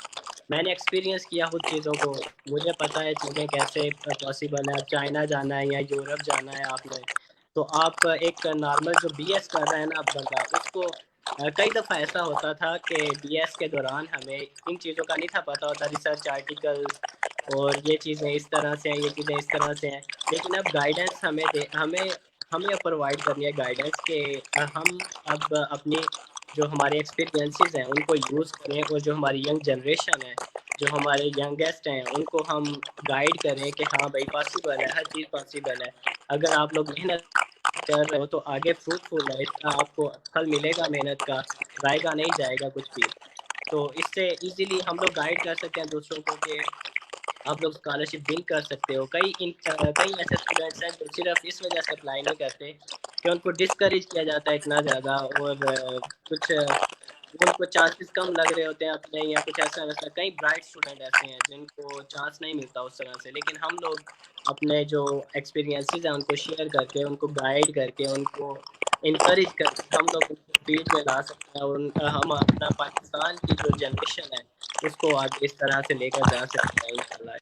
میں نے ایکسپیرینس کیا خود چیزوں کو، مجھے پتہ ہے چیزیں کیسے پاسبل ہے. اب چائنا جانا ہے یا یورپ جانا ہے آپ نے، تو آپ ایک نارمل جو بی ایس کر رہے ہیں نا اب بندہ، اس کو کئی دفعہ ایسا ہوتا تھا کہ بی ایس کے دوران ہمیں ان چیزوں کا نہیں تھا پتہ ہوتا، ریسرچ آرٹیکل اور یہ چیزیں اس طرح سے ہیں، یہ چیزیں اس طرح سے ہیں. لیکن اب گائیڈنس ہمیں پرووائڈ کرنی ہے گائیڈنس کہ ہم اب اپنی جو ہمارے ایکسپیرینسز ہیں ان کو یوز کریں، اور جو ہماری ینگ جنریشن ہے، جو ہمارے ینگیسٹ ہیں، ان کو ہم گائیڈ کریں کہ ہاں بھائی پاسبل ہے، ہر چیز پاسبل ہے. اگر آپ لوگ محنت کر رہے ہو تو آگے فروٹفل ہے، اس کا آپ کو پھل ملے گا محنت کا، ضائع کا نہیں جائے گا کچھ بھی. تو اس سے ایزیلی ہم لوگ گائیڈ کر سکتے ہیں دوسروں کو کہ آپ لوگ اسکالرشپ ول کر سکتے ہو. کئی ایسے اسٹوڈنٹس ہیں جو صرف اس وجہ سے اپلائی نہیں کرتے کہ ان کو ڈسکریج کیا جاتا ہے اتنا زیادہ، اور کچھ ان کو چانسز کم لگ رہے ہوتے ہیں اپنے، یا کچھ ایسا ویسا. کئی برائٹ اسٹوڈنٹ ایسے ہیں جن کو چانس نہیں ملتا اس طرح سے، لیکن ہم لوگ اپنے جو ایکسپیرینسز ہیں ان کو شیئر کر کے، ان کو گائیڈ کر کے، ان کو انکریج کر کے ہم لوگ ان کو فیلڈ میں لا سکتے ہیں، اور ہم اپنا پاکستان کی جو جنریشن ہے اس کو آگے اس طرح سے لے کر جا سکتے ہیں انشاءاللہ.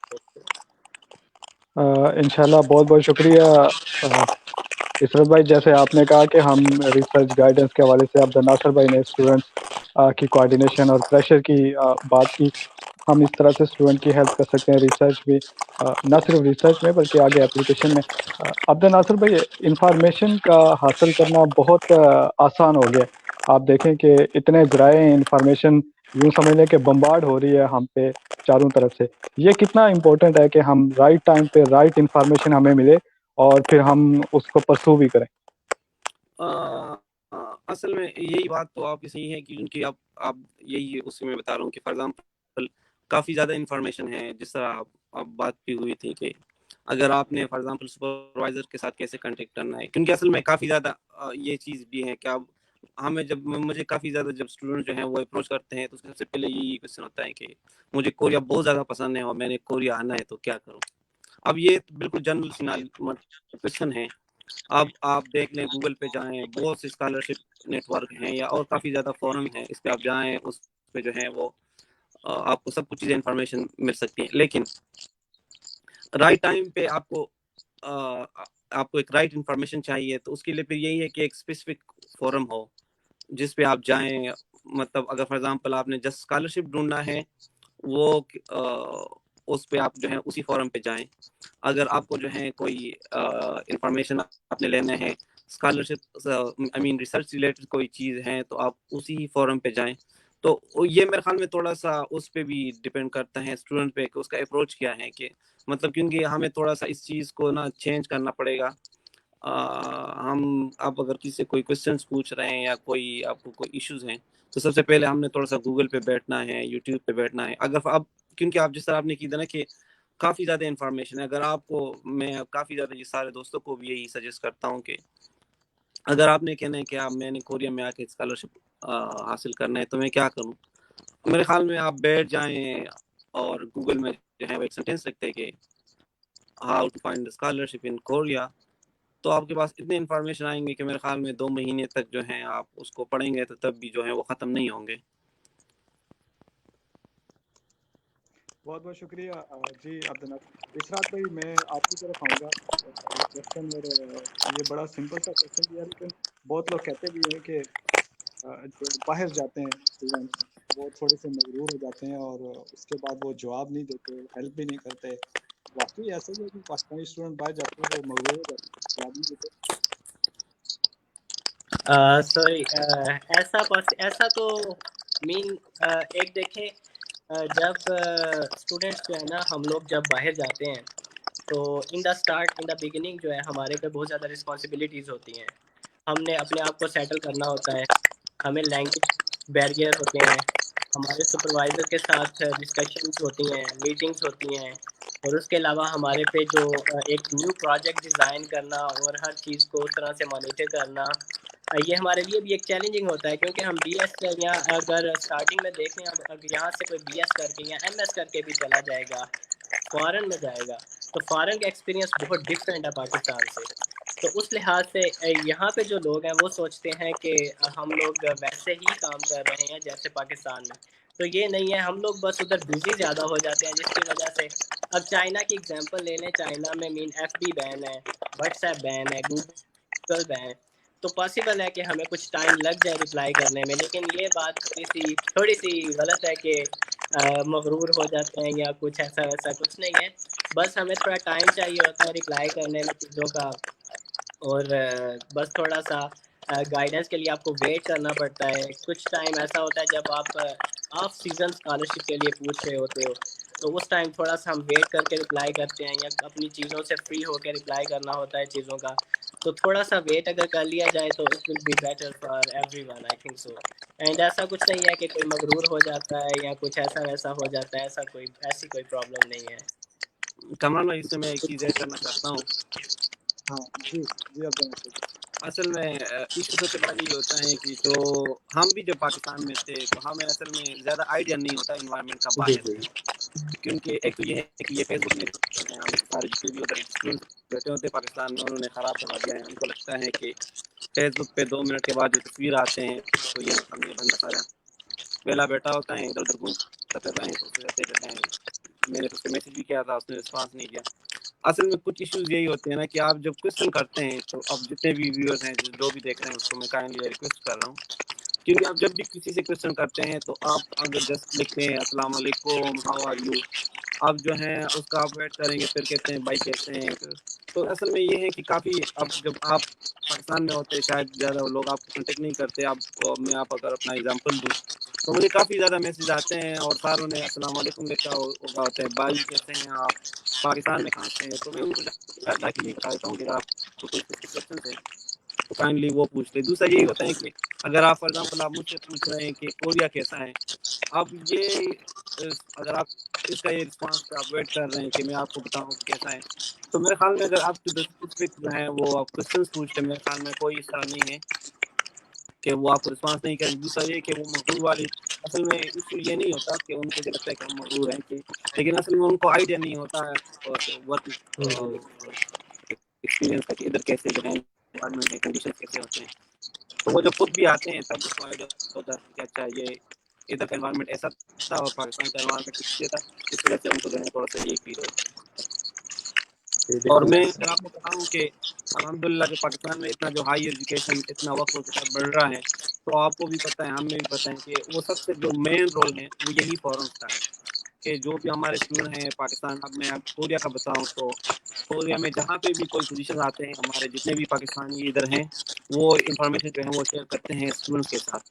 انشاءاللہ بہت بہت شکریہ عشرت بھائی. جیسے آپ نے کہا کہ ہم ریسرچ گائیڈنس کے حوالے سے عبد الناصر بھائی نے اسٹوڈنٹس کی کوآرڈینیشن اور پریشر کی بات کی. ہم اس طرح سے اسٹوڈنٹ کی ہیلپ کر سکتے ہیں ریسرچ بھی، نہ صرف ریسرچ میں بلکہ آگے اپلیکیشن میں. عبد الناصر بھائی، انفارمیشن کا حاصل کرنا بہت آسان ہو گیا. آپ دیکھیں کہ اتنے ذرائع انفارمیشن یوں سمجھ لیں کہ بمبارڈ ہو رہی ہے ہم پہ چاروں طرف سے. یہ کتنا امپورٹنٹ ہے کہ ہم رائٹ ٹائم پہ رائٹ انفارمیشن ہمیں ملے اور پھر ہم اس کو پرسو بھی کریں. اصل میں یہی بات تو آپ کی صحیح ہے، کیونکہ آپ یہی اس میں بتا رہا ہوں کہ فار ایگزامپل کافی زیادہ انفارمیشن ہے. جس طرح آپ بات کی ہوئی تھی کہ اگر آپ نے فار ایگزامپل سپروائزر کے ساتھ کیسے کانٹیکٹ کرنا ہے، کیونکہ اصل میں کافی زیادہ یہ چیز بھی ہے کہ اب مجھے کافی زیادہ جب اسٹوڈنٹ جو ہیں وہ اپروچ کرتے ہیں تو سب سے پہلے یہی کوشچن ہوتا ہے کہ مجھے کوریا بہت زیادہ پسند ہے اور میں نے کوریا آنا ہے تو کیا کروں. اب یہ بالکل جنرل کوشچن ہے. اب آپ دیکھ لیں، گوگل پہ جائیں، بہت سے اسکالرشپ نیٹ ورک ہیں یا اور کافی زیادہ فورم ہیں، اس پہ آپ جائیں، اس پہ جو ہے وہ آپ کو سب کچھ چیزیں انفارمیشن مل سکتی ہیں. لیکن رائٹ ٹائم پہ آپ کو ایک رائٹ انفارمیشن چاہیے، تو اس کے لیے پھر یہی ہے کہ ایک اسپیسیفک فورم ہو جس پہ آپ جائیں. مطلب اگر فار ایگزامپل آپ نے جسٹ اسکالرشپ ڈھونڈنا ہے، وہ اس پہ آپ جو ہے اسی فورم پہ جائیں. اگر آپ کو جو ہے کوئی انفارمیشن آپ نے لینا ہے اسکالرشپ ریسرچ ریلیٹڈ کوئی چیز ہے، تو آپ اسی فورم پہ جائیں. تو یہ میرے خیال میں تھوڑا سا اس پہ بھی ڈپینڈ کرتا ہے اسٹوڈنٹ پہ کہ اس کا اپروچ کیا ہے، کہ مطلب کیونکہ ہمیں تھوڑا سا اس چیز کو نا چینج کرنا پڑے گا. ہم آپ اگر کسی سے کوئی کوشچنس پوچھ رہے ہیں یا کوئی آپ کو کوئی ایشوز ہیں، تو سب سے پہلے ہم نے تھوڑا سا گوگل پہ بیٹھنا ہے، یوٹیوب پہ بیٹھنا ہے. اگر آپ کیونکہ آپ جس طرح آپ نے کی تھا نا کہ کافی زیادہ انفارمیشن ہے، اگر آپ کو میں کافی زیادہ یہ سارے دوستوں کو بھی یہی سجیسٹ کرتا ہوں کہ اگر آپ نے کہنا ہے کہ میں نے کوریا میں آ کے اسکالرشپ حاصل کرنا ہے تو میں کیا کروں، میرے خیال میں آپ بیٹھ جائیں اور گوگل میں جو ہے وہ ایک سینٹینس لکھتے ہیں کہ how to find scholarship in Korea, تو آپ کے پاس اتنے انفارمیشن آئیں گے کہ میرے خیال میں 2 مہینے تک جو ہیں آپ اس کو پڑھیں گے تو تب بھی جو ہے وہ ختم نہیں ہوں گے. بہت بہت شکریہ جی عبد الناصر. اسرات بھائی، میں آپ کی طرف آؤں گا. یہ کوشچن یہ بڑا سمپل سا کوشچن بھی ہے، لیکن بہت لوگ کہتے بھی ہیں کہ جو باہر جاتے ہیں اسٹوڈنٹس، وہ تھوڑے سے مغرور ہو جاتے ہیں اور اس کے بعد وہ جواب نہیں دیتے، ہیلپ بھی نہیں کرتے. واقعی ایسا ہی ہے کہ پاکستانی اسٹوڈنٹ باہر جاتے ہیں وہ مغرور ہو جاتے ہیں، جواب نہیں دیتے؟ سوری، ایسا تو ایک دیکھیں، جب اسٹوڈنٹس جو ہے نا، ہم لوگ جب باہر جاتے ہیں تو ان دا بگننگ جو ہے ہمارے پہ بہت زیادہ رسپانسبلٹیز ہوتی ہیں. ہم نے اپنے آپ کو سیٹل کرنا ہوتا ہے، ہمیں لینگویج بیریئر ہوتے ہیں، ہمارے سپروائزر کے ساتھ ڈسکشنز ہوتی ہیں، میٹنگز ہوتی ہیں، اور اس کے علاوہ ہمارے پہ جو ایک نیو پروجیکٹ ڈیزائن کرنا اور ہر چیز کو اس طرح سے مانیٹر کرنا، یہ ہمارے لیے بھی ایک چیلنجنگ ہوتا ہے. کیونکہ ہم بی ایس یا اگر اسٹارٹنگ میں دیکھیں، اگر یہاں سے کوئی بی ایس کر کے یا ایم ایس کر کے بھی چلا جائے گا، فارن میں جائے گا، تو فارن کا ایکسپیرینس بہت ڈفرینٹ ہے پاکستان سے. تو اس لحاظ سے یہاں پہ جو لوگ ہیں وہ سوچتے ہیں کہ ہم لوگ ویسے ہی کام کر رہے ہیں جیسے پاکستان میں. تو یہ نہیں ہے, ہم لوگ بس ادھر بزی زیادہ ہو جاتے ہیں, جس کی وجہ سے اب چائنا کی ایگزامپل لے لیں, چائنا میں ایف بی بین ہے, واٹس ایپ بین ہے, گوگل بین ہے. تو پاسبل ہے کہ ہمیں کچھ ٹائم لگ جائے رپلائی کرنے میں, لیکن یہ بات تھوڑی سی غلط ہے کہ مغرور ہو جاتے ہیں یا کچھ ایسا ویسا کچھ نہیں ہے. بس ہمیں تھوڑا ٹائم چاہیے ہوتا ہے رپلائی کرنے میں چیزوں کا, اور بس تھوڑا سا گائیڈنس کے لیے آپ کو ویٹ کرنا پڑتا ہے. کچھ ٹائم ایسا ہوتا ہے جب آپ آف سیزن اسکالرشپ کے لیے پوچھ رہے ہوتے ہو, تو اس ٹائم تھوڑا سا ہم ویٹ کر کے رپلائی کرتے ہیں, یا اپنی چیزوں سے فری ہو کے رپلائی کرنا ہوتا ہے چیزوں کا. تو تھوڑا سا ویٹ اگر کر لیا جائے تو it will be better for everyone, I think so. And ایسا کچھ نہیں ہے کہ کوئی مغرور ہو جاتا ہے یا کچھ ایسا ویسا ہو جاتا ہے, ایسی کوئی پرابلم نہیں ہے. کمران بھائی, اس سے میں ایک چیز ایڈ کرنا چاہتا ہوں. ہاں جی اب اصل میں ایشو سب سے بڑا یہ ہوتا ہے کہ جو ہم بھی جب پاکستان میں تھے تو ہمیں اصل میں زیادہ آئیڈیا نہیں ہوتا انوائرمنٹ کا باہر, کیونکہ ایک تو یہ ہے کہ یہ فیس بک میں ہم سارے جتنے بھی ادھر اسٹوڈنٹ بیٹھے ہوتے ہیں پاکستان میں, انہوں نے خراب کروا دیا ہے. ان کو لگتا ہے کہ فیس بک پہ 2 منٹ کے بعد جو تصویر آتے ہیں تو یہ ہم یہ بندہ سارا پہلا بیٹھا ہوتا ہے, ادھر ادھر گھومتا رہتا ہے, سوچتے رہتے ہیں. میں نے اس کو میسج بھی کیا تھا, اس نے رسپانس نہیں کیا. اصل میں کچھ ایشوز یہی ہوتے ہیں نا کہ آپ جب کوشچن کرتے ہیں تو اب جتنے بھی ویورز ہیں جو بھی دیکھ رہے ہیں اس کو میں کائنڈلی ریکویسٹ کر رہا ہوں, کیونکہ آپ جب بھی کسی سے کوشچن کرتے ہیں تو آپ اگر جسٹ لکھتے ہیں السلام علیکم ہاؤ آر یو, آپ جو ہیں اس کا آپ ویٹ کریں گے, پھر کہتے ہیں بھائی کیسے ہیں. تو اصل میں یہ ہے کہ کافی اب جب آپ پاکستان میں ہوتے شاید زیادہ لوگ آپ کو کانٹیکٹ نہیں کرتے. میں آپ اگر اپنا اگزامپل دوں تو مجھے کافی زیادہ میسیج آتے ہیں اور ساروں نے السلام علیکم لکھا ہوتا ہے, بھائی کیسے ہیں آپ, پاکستان میں کہاں سے ہیں. تو میں ان کو جا کے یہ بتا دیتا ہوں کہ آپ کو کوئی کوشچن ہے تو کائنڈلی وہ پوچھتے. دوسرا یہی ہوتا ہے کہ اگر آپ فار ایگزامپل آپ مجھ سے پوچھ رہے ہیں کہ کوریا کیسا ہے, اب یہ اگر آپ اس کا یہ رسپانس پہ آپ ویٹ کر رہے ہیں کہ میں آپ کو بتاؤں کیسا ہے, تو میرے خیال میں اگر آپ اسپیسیفک جو ہیں وہ آپ کوشچنس پوچھتے ہیں, میرے خیال میں کوئی اس طرح نہیں ہے کہ وہ آپ کو رسپانس نہیں کریں. دوسرا یہ کہ وہ مغرور والی اصل میں ایشو یہ نہیں ہوتا کہ ان کو جو لگتا ہے کہ ہم مغرور ہیں کہ, لیکن اصل میں ان کو آئیڈیا نہیں ہوتا ہے ورک ایکسپیرینس کا کہ ادھر کیسے جو ہے انوائرمنٹ کے کنڈیشن کیسے ہوتے ہیں. تو وہ جب خود بھی آتے ہیں تب اس کو آئیڈیا ہوتا ہے کہ اچھا یہ ادھر کا انوائرمنٹ ایسا تھا اور پاکستان کا انوائرمنٹ کسی تھا, اس وجہ سے ان کو جو ہے تھوڑا سا یہ فیل ہوتا ہے. اور میں اگر آپ کو بتاؤں کہ الحمدللہ جو پاکستان میں اتنا جو ہائی ایجوکیشن اتنا وقت کے ساتھ بڑھ رہا ہے, تو آپ کو بھی پتہ ہے ہمیں بھی پتہ ہے کہ وہ سب سے جو مین رول ہے وہ یہی فورمز کا ہے کہ جو بھی ہمارے اسٹوڈنٹ ہیں پاکستان. اب میں کوریا کا بتاؤں تو کوریا میں جہاں پہ بھی کوئی پوزیشن آتے ہیں, ہمارے جتنے بھی پاکستانی ادھر ہیں وہ انفارمیشن جو ہے وہ شیئر کرتے ہیں اسٹوڈنٹس کے ساتھ,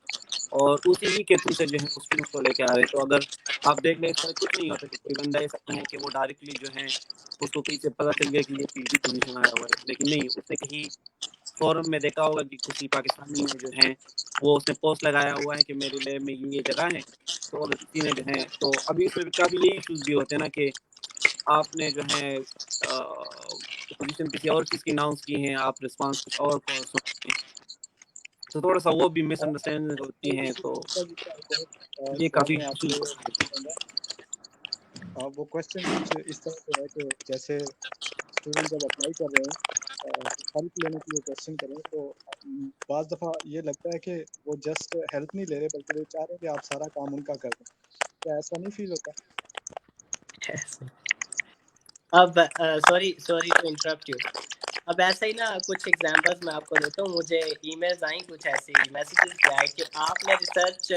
اور اسی ہی کے تھرو سے جو ہے اسٹوڈنٹس کو لے کے آ رہے ہیں. تو اگر آپ دیکھ لیں اس طرح کچھ نہیں ہوتا کہ کوئی بندہ ایسا ہے کہ وہ ڈائریکٹلی جو ہے اس کو کہیں سے پتہ چل گیا کہ یہ پی جی پوزیشن آیا ہوا ہے, لیکن نہیں, اس نے کہیں فورم میں دیکھا ہوگا کہ کسی پاکستانی میں جو ہے وہ اس نے پوسٹ لگایا ہوا ہے کہ میرے لیے میں یہ جگہ ہے, تو اگر کسی نے جو ہے تو ابھی اس میں کافی یہی ایشوز بھی ہوتے ہیں نا کہ آپ نے جو ہے پوزیشن کسی اور چیز کی اناؤنس کی ہیں, آپ رسپانس کچھ اور کو سنتے ہیں, تو تھوڑا سا وہ بھی مس انڈرسٹینڈنگ ہوتی ہیں. تو یہ سوال کافی میں آپ سے پوچھوں گا, وہ کوشچن کچھ اس طرح سے ہے کہ جیسے اسٹوڈنٹ جب اپلائی کر رہے ہیں ہیلپ لینے کے لیے کوشچن کریں, تو بعض دفعہ یہ لگتا ہے کہ وہ جسٹ ہیلپ نہیں لے رہے بلکہ وہ چاہ رہے ہیں کہ آپ سارا کام ان کا کر دیں. کیا ایسا نہیں فیل ہوتا؟ اب سوری ٹو انٹرپٹ یو. اب ایسا ہی نا کچھ ایگزامپلس میں آپ کو دیتا ہوں. مجھے ای میلز آئیں کچھ ایسی میسیجز کیا ہے کہ آپ نے ریسرچ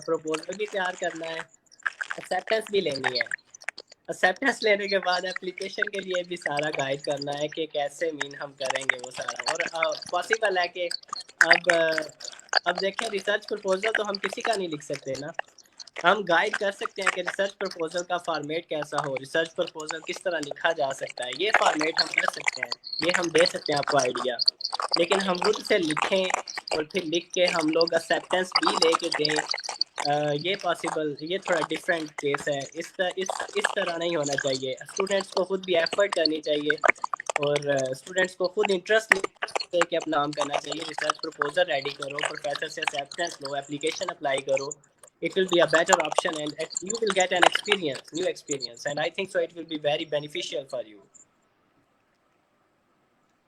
پروپوزل بھی تیار کرنا ہے, ایکسیپٹنس بھی لینی ہے, ایکسیپٹنس لینے کے بعد اپلیکیشن کے لیے بھی سارا گائیڈ کرنا ہے کہ کیسے ہم کریں گے وہ سارا. اور پاسبل ہے کہ اب دیکھیں ریسرچ پروپوزل تو ہم کسی کا نہیں لکھ سکتے نا, ہم گائیڈ کر سکتے ہیں کہ ریسرچ پروپوزل کا فارمیٹ کیسا ہو, ریسرچ پروپوزل کس طرح لکھا جا سکتا ہے, یہ فارمیٹ ہم کر سکتے ہیں, یہ ہم دے سکتے ہیں آپ کو آئیڈیا. لیکن ہم خود سے لکھیں اور پھر لکھ کے ہم لوگ ایکسیپٹنس بھی لے کے دیں, یہ پاسبل, یہ تھوڑا ڈفرینٹ کیس ہے. اس طرح نہیں ہونا چاہیے. اسٹوڈنٹس کو خود بھی ایفرٹ کرنی چاہیے اور اسٹوڈنٹس کو خود انٹرسٹ لے کے اپنا کام کرنا چاہیے. ریسرچ پروپوزل ریڈی کرو, پروفیسر سے ایکسیپٹنس لو, اپلیکیشن اپلائی کرو, it will be a better option, and you will get an experience, new experience, and I think so it will be very beneficial for you.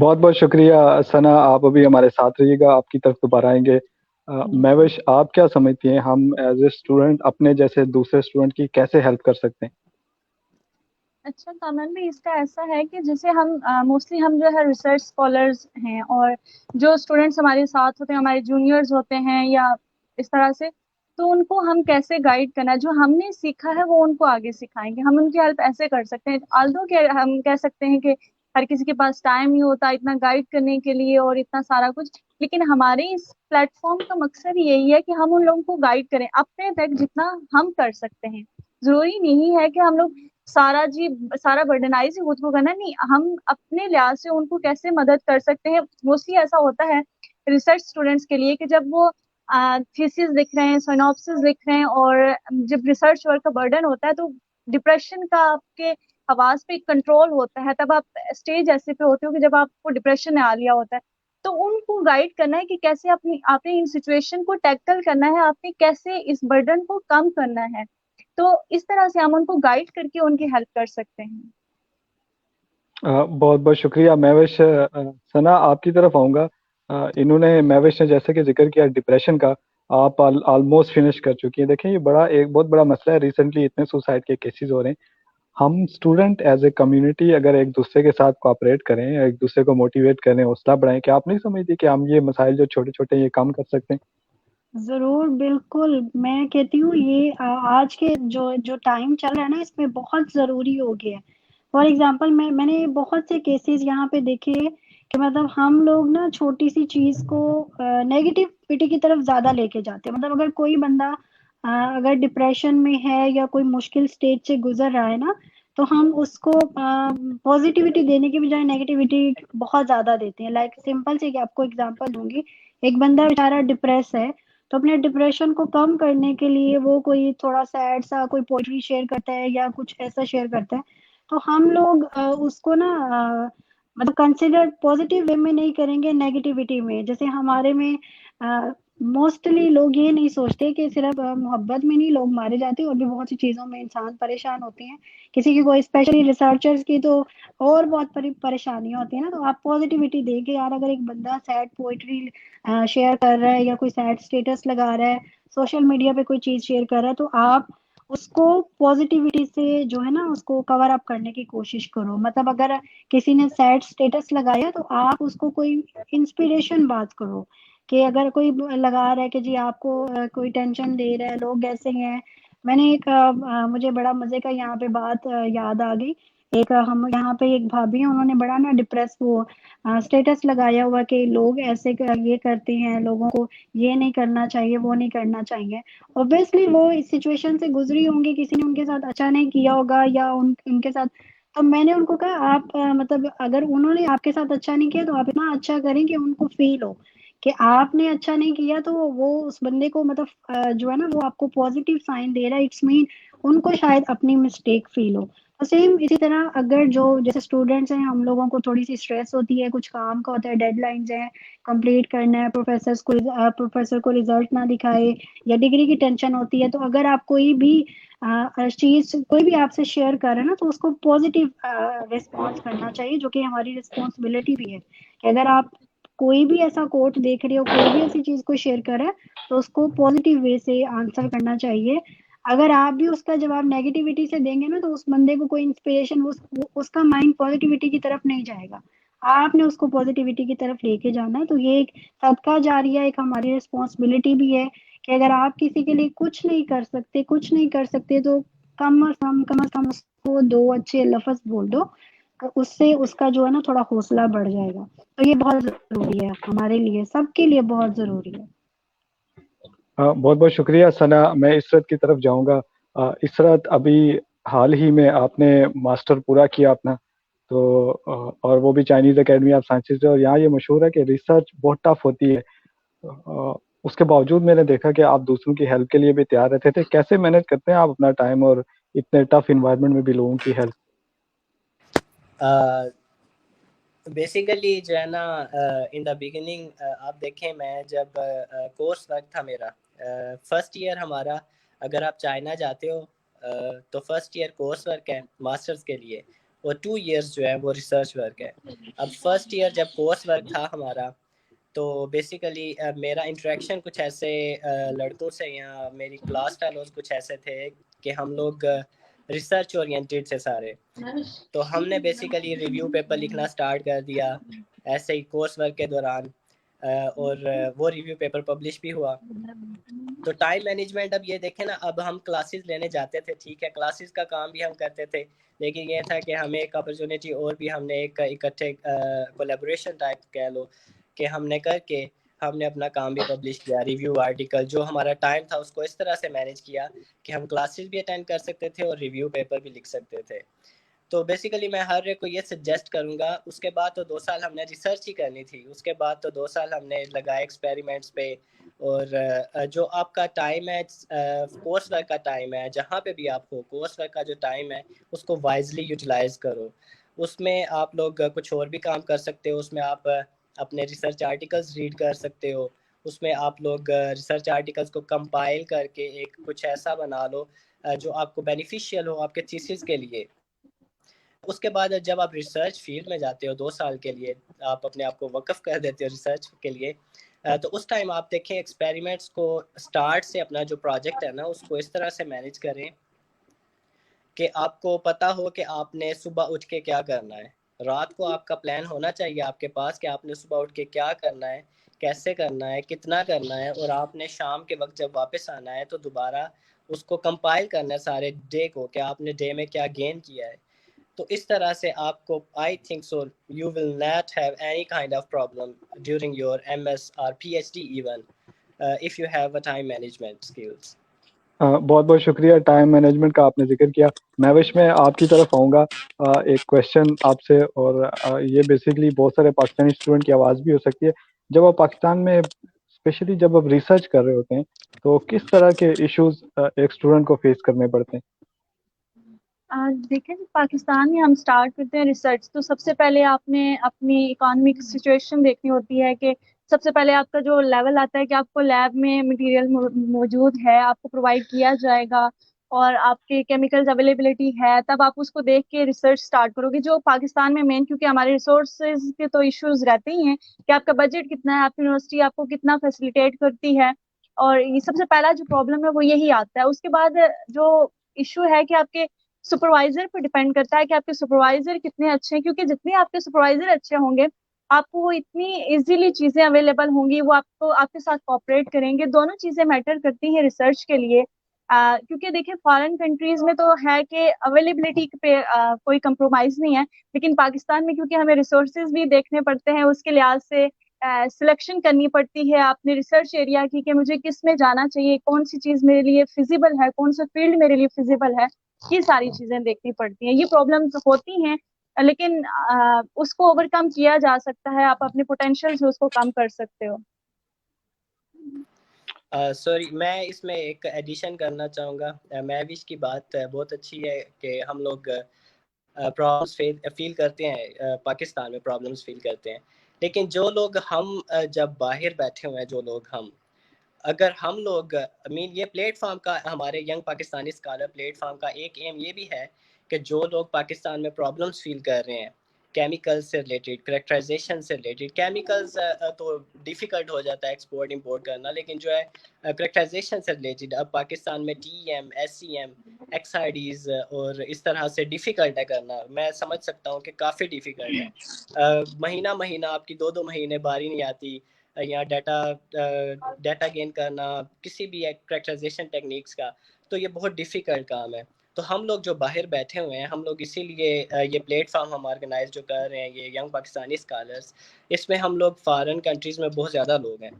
بہت بہت شکریہ ثنا، آپ ابھی ہمارے ساتھ رہیے گا، آپ کی طرف دوبارہ آئیں گے۔ مہوش، آپ کیا سمجھتی ہیں ہم ایز اے اسٹوڈنٹ اپنے جیسے دوسرے اسٹوڈنٹ کی کیسے ہیلپ کر سکتے ہیں؟ اچھا کامن بھی اس کا ایسا ہے کہ جیسے ہم موسٹلی ہم جو ہے ریسرچ اسکالرز ہیں، اور جو اسٹوڈنٹس ہمارے ساتھ ہوتے ہیں ہمارے جونیئرز ہوتے ہیں یا اس طرح سے، تو ان کو ہم کیسے گائیڈ کرنا ہے، جو ہم نے سیکھا ہے وہ ان کو آگے سکھائیں گے۔ ہم ان کی ہیلپ ایسے کر سکتے ہیں، آلدو کہ ہم کہہ سکتے ہیں کہ ہر کسی کے پاس ٹائم نہیں ہوتا اتنا گائیڈ کرنے کے لیے اور اتنا سارا کچھ، لیکن ہمارے اس پلیٹ فارم کا مقصد یہی ہے کہ ہم ان لوگوں کو گائیڈ کریں اپنے تک جتنا ہم کر سکتے ہیں۔ ضروری نہیں ہے کہ ہم لوگ سارا برڈنائز ہی خود کو کرنا، نہیں، ہم اپنے لحاظ سے ان کو کیسے مدد کر سکتے ہیں۔ موسٹلی ایسا ہوتا ہے ریسرچ اسٹوڈینٹس کے لیے کہ جب وہ تھیسس لکھ رہے ہیں، سینوپسس لکھ رہے ہیں، اور جب ریسرچ ورک کا برڈن ہوتا ہے تو ڈپریشن کا آپ کے حواس پہ ایک کنٹرول ہوتا ہے، تب آپ اسٹیج ایسے پہ ہوتے ہو کہ جب آپ کو ڈپریشن میں آ لیا ہوتا ہے، تو ان کو گائیڈ کرنا ہے کہ کیسے آپ نے ان سچویشن کو ٹیکل کرنا ہے، آپ نے کیسے اس برڈن کو کم کرنا ہے، تو اس طرح سے ہم ان کو گائیڈ کر کے ان کی ہیلپ کر سکتے ہیں۔ بہت بہت شکریہ مہوش۔ ثنا، آپ کی طرف آؤں گا۔ انہوں نے مہوش نے جیسے کہ ذکر کیا ڈپریشن کا، آپ آلموسٹ فنش کر چکی ہیں۔ دیکھیں یہ ایک بہت بڑا مسئلہ ہے، ریسنٹلی اتنے سوسائڈ کے کیسز ہو رہے ہیں۔ ہم اسٹوڈنٹ ایز اے کمیونٹی اگر ایک دوسرے کے ساتھ کوآپریٹ کریں، ایک دوسرے کو موٹیویٹ کریں، حوصلہ بڑھائیں، کیا آپ نہیں سمجھتی کہ ہم یہ مسائل جو چھوٹے چھوٹے یہ کم کر سکتے ہیں؟ ضرور، بالکل، میں کہتی ہوں یہ آج کے جو ٹائم چل رہا ہے نا، اس میں بہت ضروری ہو گیا ہے۔ فار ایگزامپل میں نے بہت سے کیسز یہاں پہ دیکھے کہ مطلب ہم لوگ نا چھوٹی سی چیز کو نیگیٹیوٹی کی طرف زیادہ لے کے جاتے ہیں۔ مطلب اگر کوئی بندہ اگر ڈپریشن میں ہے یا کوئی مشکل سٹیج سے گزر رہا ہے نا، تو ہم اس کو پازیٹیوٹی دینے کی بجائے نیگیٹیوٹی بہت زیادہ دیتے ہیں۔ لائک سمپل سے کہ آپ کو اگزامپل دوں گی، ایک بندہ بیچارہ ڈپریس ہے، تو اپنے ڈپریشن کو کم کرنے کے لیے وہ کوئی تھوڑا سیڈ سا کوئی پوئٹری شیئر کرتا ہے یا کچھ ایسا شیئر کرتا ہے، تو ہم لوگ اس کو نا مطلب کنسیڈر پازیٹیو وے میں نہیں کریں گے، نیگیٹیوٹی میں۔ جیسے ہمارے میں موسٹلی لوگ یہ نہیں سوچتے کہ صرف محبت میں نہیں لوگ مارے جاتے، اور بھی بہت سی چیزوں میں انسان پریشان ہوتے ہیں۔ کسی کی کوئی اسپیشلی ریسرچرز کی تو اور بہت پریشانیاں ہوتی ہیں نا، تو آپ پازیٹیوٹی دیں کہ یار اگر ایک بندہ سیڈ پوئٹری شیئر کر رہا ہے یا کوئی سیڈ اسٹیٹس لگا رہا ہے، سوشل میڈیا پہ کوئی چیز شیئر کر رہا ہے، تو آپ اس کو پازیٹیوٹی سے جو ہے نا اس کو کور اپ کرنے کی کوشش کرو۔ مطلب اگر کسی نے سیڈ اسٹیٹس لگایا تو آپ اس کو کوئی انسپریشن بات کرو، کہ اگر کوئی لگا رہا ہے کہ جی آپ کو کوئی ٹینشن دے رہا ہے، لوگ ایسے ہیں۔ میں نے ایک مجھے بڑا مزے کا یہاں پہ بات یاد آ گئی۔ ایک ہم یہاں پہ ایک بھابھی ہیں، انہوں نے بڑا نا ڈپریس وہ اسٹیٹس لگایا ہوا کہ لوگ ایسے یہ کرتے ہیں، لوگوں کو یہ نہیں کرنا چاہیے، وہ نہیں کرنا چاہیے۔ اوبیسلی وہ اس سچویشن سے گزری ہوں گی، کسی نے ان کے ساتھ اچھا نہیں کیا ہوگا یا ان کے ساتھ، تو میں نے ان کو کہا آپ مطلب اگر انہوں نے آپ کے ساتھ اچھا نہیں کیا تو آپ اتنا اچھا کریں کہ ان کو فیل ہو کہ آپ نے اچھا نہیں کیا، تو وہ اس بندے کو مطلب جو ہے نا وہ آپ کو پازیٹیو سائن دے رہا ہے، اٹس مین ان کو شاید اپنی مسٹیک فیل ہو۔ تو سیم اسی طرح اگر جو جیسے اسٹوڈینٹس ہیں، ہم لوگوں کو تھوڑی سی اسٹریس ہوتی ہے، کچھ کام کا ہوتا ہے، ڈیڈ لائنز ہیں، کمپلیٹ کرنا ہے، پروفیسر کو رزلٹ نہ دکھائے یا ڈگری کی ٹینشن ہوتی ہے، تو اگر آپ کوئی بھی چیز کوئی بھی آپ سے شیئر کر رہے ہیں نا، تو اس کو پازیٹیو ریسپانس کرنا چاہیے، جو کہ ہماری ریسپانسبلٹی بھی ہے کہ اگر آپ کوئی بھی ایسا کوٹ دیکھ رہے ہو، کوئی بھی ایسی چیز کو شیئر کر رہا ہے، تو اس کو پازیٹیو وے سے آنسر کرنا چاہیے۔ اگر آپ بھی اس کا جواب نیگیٹیوٹی سے دیں گے نا، تو اس بندے کو کوئی انسپریشن، اس کا مائنڈ پازیٹیوٹی کی طرف نہیں جائے گا، آپ نے اس کو پازیٹیوٹی کی طرف لے کے جانا ہے۔ تو یہ ایک صدقہ جاریہ، ایک ہماری رسپانسبلٹی بھی ہے کہ اگر آپ کسی کے لیے کچھ نہیں کر سکتے تو کم از کم اس کو 2 اچھے لفظ بول دو، اس سے اس کا جو ہے نا تھوڑا حوصلہ بڑھ جائے گا۔ تو یہ بہت ضروری ہے ہمارے لیے، سب کے لیے بہت ضروری ہے۔ بہت بہت شکریہ ثنا۔ میں عشرت کی طرف جاؤں گا۔ عشرت، ابھی حال ہی میں آپ نے ماسٹر پورا کیا اپنا، تو اور وہ بھی چائنیز اکیڈمی آف سائنسز سے، اور یہاں یہ مشہور ہے کہ ریسرچ بہت ٹف ہوتی ہے۔ اس کے باوجود میں نے دیکھا کہ آپ دوسروں کی ہیلپ کے لیے بھی تیار رہتے تھے۔ کیسے مینیج کرتے ہیں آپ اپنا ٹائم اور اتنے ٹف انوائرمنٹ میں بھی لوگوں کی ہیلپ؟ بیسیکلی جو ہے نا ان دا بگننگ آپ دیکھیں، میں جب کورس ورک تھا میرا فرسٹ ایئر ہمارا، اگر آپ چائنا جاتے ہو تو فرسٹ ایئر کورس ورک ہے ماسٹرز کے لیے، اور 2 ایئرس جو ہے وہ ریسرچ ورک ہے. اب فرسٹ ایئر جب کورس ورک تھا ہمارا تو بیسیکلی میرا انٹریکشن کچھ ایسے لڑکوں سے یا میری کلاس فیلوز کچھ ایسے تھے کہ ہم لوگ ریسرچ اورینٹیڈ سے سارے. تو ہم نے بیسیکلی ریویو پیپر لکھنا سٹارٹ کر دیا ایسے ہی کورس ورک کے دوران, اور وہ ریویو پیپر پبلش بھی ہوا. تو ٹائم مینجمنٹ اب یہ دیکھیں نا, اب ہم کلاسز لینے جاتے تھے, ٹھیک ہے کلاسز کا کام بھی ہم کرتے تھے, لیکن یہ تھا کہ ہمیں ایک اپرچونیٹی اور بھی ہم نے ایک اکٹھے کولیبوریشن ٹائپ کہہ لو کہ ہم نے کر کے ہم نے اپنا کام بھی پبلش کیا, ریویو آرٹیکل. جو ہمارا ٹائم تھا اس کو اس طرح سے مینیج کیا کہ ہم کلاسز بھی اٹینڈ کر سکتے تھے اور ریویو پیپر بھی لکھ سکتے تھے. تو بیسیکلی میں ہر ایک کو یہ سجیسٹ کروں گا. اس کے بعد تو 2 سال ہم نے ریسرچ ہی کرنی تھی, اس کے بعد تو 2 سال ہم نے لگائے ایکسپیریمنٹس پہ. اور جو آپ کا ٹائم ہے کورس ورک کا ٹائم ہے, جہاں پہ بھی آپ ہو کورس ورک کا جو ٹائم ہے اس کو وائزلی یوٹیلائز کرو. اس میں آپ لوگ کچھ اور بھی کام کر سکتے ہو, اس میں آپ اپنے ریسرچ آرٹیکلز ریڈ کر سکتے ہو, اس میں آپ لوگ ریسرچ آرٹیکلز کو کمپائل کر کے ایک کچھ ایسا بنا لو جو آپ کو بینیفیشیل ہو آپ کے تھیسس کے لیے. اس کے بعد جب آپ ریسرچ فیلڈ میں جاتے ہو 2 سال کے لیے, آپ اپنے آپ کو وقف کر دیتے ہو ریسرچ کے لیے, تو اس ٹائم آپ دیکھیں ایکسپیریمنٹس کو سٹارٹ سے اپنا جو پروجیکٹ ہے نا اس کو اس طرح سے مینیج کریں کہ آپ کو پتہ ہو کہ آپ نے صبح اٹھ کے کیا کرنا ہے. رات کو آپ کا پلان ہونا چاہیے آپ کے پاس کہ آپ نے صبح اٹھ کے کیا کرنا ہے, کیسے کرنا ہے, کتنا کرنا ہے, اور آپ نے شام کے وقت جب واپس آنا ہے تو دوبارہ اس کو کمپائل کرنا ہے سارے ڈے کو کہ آپ نے ڈے میں کیا گین کیا ہے. تو اس طرح سے آپ کو I think so you will not have any kind of problem during your M S اور P H D even if you have a time management skills. بہت بہت شکریہ. ٹائم مینجمنٹ کا آپ نے ذکر کیا. مہوش میں آپ کی طرف آؤں گا. ایک کویشچن آپ سے, اور یہ بیسیکلی بہت سارے پاکستانی اسٹوڈنٹ کی آواز بھی ہو سکتی ہے. جب آپ پاکستان میں اسپیشلی جب آپ ریسرچ کر رہے ہوتے ہیں تو کس طرح کے ایشوز ایک اسٹوڈنٹ کو فیس کرنے پڑتے ہیں؟ دیکھیں پاکستان میں ہم سٹارٹ کرتے ہیں ریسرچ تو سب سے پہلے آپ نے اپنی اکانومک سچویشن دیکھنی ہوتی ہے کہ سب سے پہلے آپ کا جو لیول آتا ہے کہ آپ کو لیب میں مٹیریل موجود ہے, آپ کو پرووائڈ کیا جائے گا, اور آپ کے کیمیکلز اویلیبلٹی ہے, تب آپ اس کو دیکھ کے ریسرچ سٹارٹ کرو گے. جو پاکستان میں مین کیونکہ ہمارے ریسورسز کے تو ایشوز رہتے ہی ہیں کہ آپ کا بجٹ کتنا ہے, آپ کی یونیورسٹی آپ کو کتنا فیسیلیٹیٹ کرتی ہے, اور یہ سب سے پہلا جو پرابلم ہے وہ یہی آتا ہے. اس کے بعد جو ایشو ہے کہ آپ کے سپروائزر پہ ڈیپینڈ کرتا ہے کہ آپ کے سپروائزر کتنے اچھے ہیں, کیونکہ جتنے آپ کے سپروائزر اچھے ہوں گے آپ کو وہ اتنی ایزیلی چیزیں اویلیبل ہوں گی, وہ آپ کو آپ کے ساتھ کوآپریٹ کریں گے. دونوں چیزیں میٹر کرتی ہیں ریسرچ کے لیے, کیونکہ دیکھیں فارن کنٹریز میں تو ہے کہ اویلیبلٹی پہ کوئی کمپرومائز نہیں ہے, لیکن پاکستان میں کیونکہ ہمیں ریسورسز بھی دیکھنے پڑتے ہیں, اس کے لحاظ سے سلیکشن کرنی پڑتی ہے اپنے ریسرچ ایریا کی کہ مجھے کس میں جانا چاہیے, کون سی چیز میرے لیے فیزیبل ہے, کون سا فیلڈ میرے لیے فیزیبل ہے, یہ ساری چیزیں دیکھنی پڑتی ہیں. یہ پرابلمز ہوتی ہیں لیکن اس کو اوور کم کیا جا سکتا ہے, آپ اپنے پوٹینشیل سے اس کو کم کر سکتے ہو. سوری میں اس میں ایک ایڈیشن کرنا چاہوں گا. مہوش کی بات بہت اچھی ہے کہ ہم لوگ پرابلمس فیل کرتے ہیں, پاکستان میں پرابلمس فیل کرتے ہیں, لیکن جو لوگ ہم جب باہر بیٹھے ہوئے ہیں جو لوگ اگر ہم لوگ یہ پلیٹ فارم کا ہمارے young Pakistani scholar plate form کا ایک ایم یہ بھی ہے کہ جو لوگ پاکستان میں پرابلمس فیل کر رہے ہیں کیمیکل سے ریلیٹڈ, کریکٹرائزیشن سے ریلیٹڈ. کیمیکلز تو ڈیفیکلٹ ہو جاتا ہے ایکسپورٹ امپورٹ کرنا, لیکن جو ہے کریکٹرائزیشن سے ریلیٹڈ اب پاکستان میں T M, S C M, X I Ds اور اس طرح سے ڈیفیکلٹ ہے کرنا. میں سمجھ سکتا ہوں کہ کافی ڈیفیکلٹ ہے. مہینہ آپ کی 2 مہینے باری نہیں آتی یا ڈیٹا گین کرنا کسی بھی کریکٹرائزیشن ٹیکنیکس کا, تو یہ بہت ڈیفیکلٹ کام ہے. تو ہم لوگ جو باہر بیٹھے ہوئے ہیں ہم لوگ اسی لیے یہ پلیٹ فارم ہم آرگنائز جو کر رہے ہیں یہ ینگ پاکستانی اسکالرس, اس میں ہم لوگ فارن کنٹریز میں بہت زیادہ لوگ ہیں.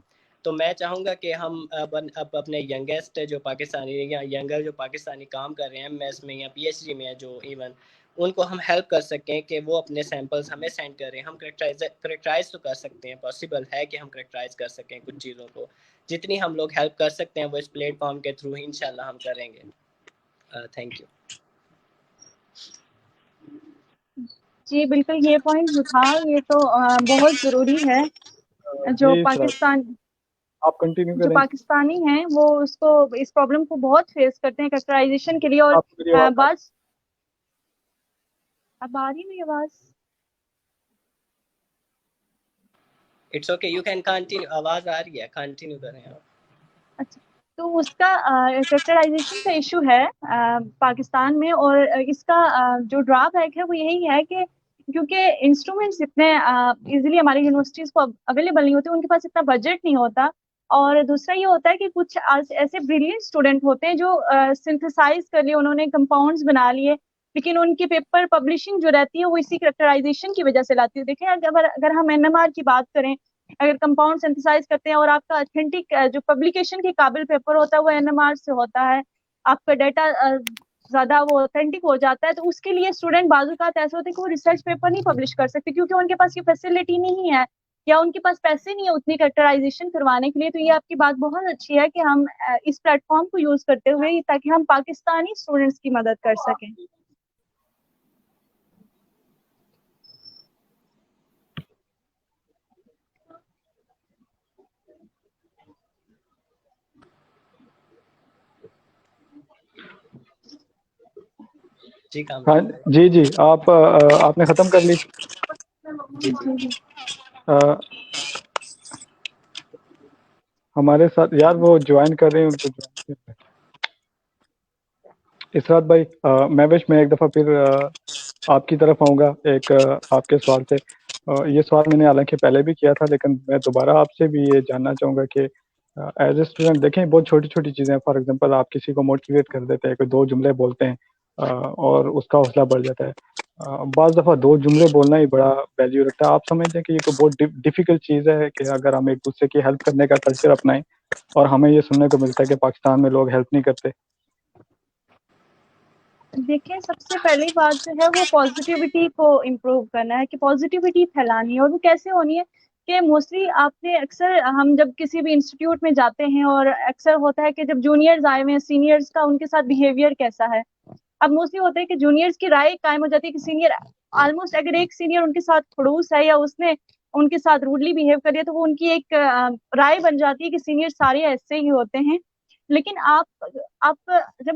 تو میں چاہوں گا کہ ہم اب اپنے ینگیسٹ جو پاکستانی یا ینگر جو پاکستانی کام کر رہے ہیں ایم ایس میں یا پی ایچ ڈی میں جو ایون, ان کو ہم ہیلپ کر سکیں کہ وہ اپنے سیمپلز ہمیں سینڈ کریں. ہم کریکٹرائز تو کر سکتے ہیں, پاسبل ہے کہ ہم کریکٹرائز کر سکیں کچھ چیزوں کو. جتنی ہم لوگ ہیلپ کر سکتے ہیں وہ اس پلیٹ فارم کے تھرو ہی انشاءاللہ ہم کریں گے. Thank you. جی بالکل, یہ پوائنٹ جو تھا یہ تو بہت ضروری ہے. جو جی سر, پاکستان آپ کنٹینیو جو کریں. پاکستانی ہیں وہ اس پرابلم کو بہت فیس کرتے ہیں کریکٹرائزیشن کے لیے, اور آپ کو میری آواز بعض اب آ رہی ہے میری آواز؟ It's okay, you can continue. آواز آ رہی ہے، کنٹینیو کریں آپ. اچھا، تو اس کا کریکٹرائزیشن کا ایشو ہے پاکستان میں، اور اس کا جو ڈرا بیک ہے وہ یہی ہے کہ کیونکہ انسٹرومینٹس اتنے ایزیلی ہماری یونیورسٹیز کو اویلیبل نہیں ہوتے، ان کے پاس اتنا بجٹ نہیں ہوتا، اور دوسرا یہ ہوتا ہے کہ کچھ ایسے بریلینٹ اسٹوڈنٹ ہوتے ہیں جو سنتھسائز کر لیے، انہوں نے کمپاؤنڈز بنا لیے، لیکن ان کی پیپر پبلشنگ جو رہتی ہے وہ اسی کریکٹرائزیشن کی وجہ سے لاتی ہے. دیکھیں اگر ہم NMR کی بات کریں، اگر کمپاؤنڈ سنتھسائز کرتے ہیں اور آپ کا اتھینٹک جو پبلیکیشن کے قابل پیپر ہوتا ہے وہ NMR سے ہوتا ہے، آپ کا ڈیٹا زیادہ وہ اتھینٹک ہو جاتا ہے، تو اس کے لیے اسٹوڈنٹ بعض اوقات ایسے ہوتے ہیں کہ وہ ریسرچ پیپر نہیں پبلش کر سکتے کیونکہ ان کے پاس یہ فیسلٹی نہیں ہے، یا ان کے پاس پیسے نہیں ہے اتنی کریکٹرائزیشن کروانے کے لیے. تو یہ آپ کی بات بہت اچھی ہے کہ ہم اس پلیٹ فارم کو یوز کرتے ہوئے تاکہ ہم پاکستانی اسٹوڈنٹس کی مدد کر سکیں. جی کام. ہاں جی آپ نے ختم کر لی؟ جی جی. ہمارے ساتھ یار وہ جوائن کر رہے ہیں، ان کو جوائن کر. اسرات بھائی، میں ایک دفعہ پھر آپ کی طرف آؤں گا ایک آپ کے سوال سے. یہ سوال میں نے حالانکہ پہلے بھی کیا تھا، لیکن میں دوبارہ آپ سے بھی یہ جاننا چاہوں گا کہ ایز اے اسٹوڈنٹ دیکھیں بہت چھوٹی چھوٹی چیزیں. فار ایگزامپل آپ کسی کو موٹیویٹ کر دیتے ہیں، کوئی 2 جملے بولتے ہیں اور اس کا حوصلہ بڑھ جاتا ہے. بعض دفعہ 2 جملے بولنا ہی بڑا ویلیو رکھتا ہے. آپ سمجھتے ہیں کہ یہ کوئی بہت ڈیفیکلٹ چیز ہے کہ اگر ہم ایک دوسرے کی ہیلپ کرنے کا کلچر اپنائیں، اور ہمیں یہ سننے کو ملتا ہے کہ پاکستان میں لوگ ہیلپ نہیں کرتے؟ دیکھیں سب سے پہلی بات جو ہے وہ پازیٹیوٹی کو امپروو کرنا ہے، کہ پازیٹیوٹی پھیلانی ہے. اور وہ کیسے ہونی ہے کہ موسٹلی آپ نے اکثر ہم جب کسی بھی انسٹیٹیوٹ میں جاتے ہیں اور اکثر ہوتا ہے کہ جب جونیئرز آئے ہوئے ہیں سینئرز کا ان کے ساتھ بیہیویئر کیسا ہے. اب موسٹلی ہوتا ہے کہ جونیئرز کی رائے قائم ہو جاتی ہے کہ سینئر آلموسٹ اگر ایک سینئر ان کے ساتھ خڑوس ہے یا اس نے ان کے ساتھ روڈلی بیہیو کر دیا تو وہ ان کی ایک رائے بن جاتی ہے کہ سینئر سارے ایسے ہی ہوتے ہیں. لیکن آپ جب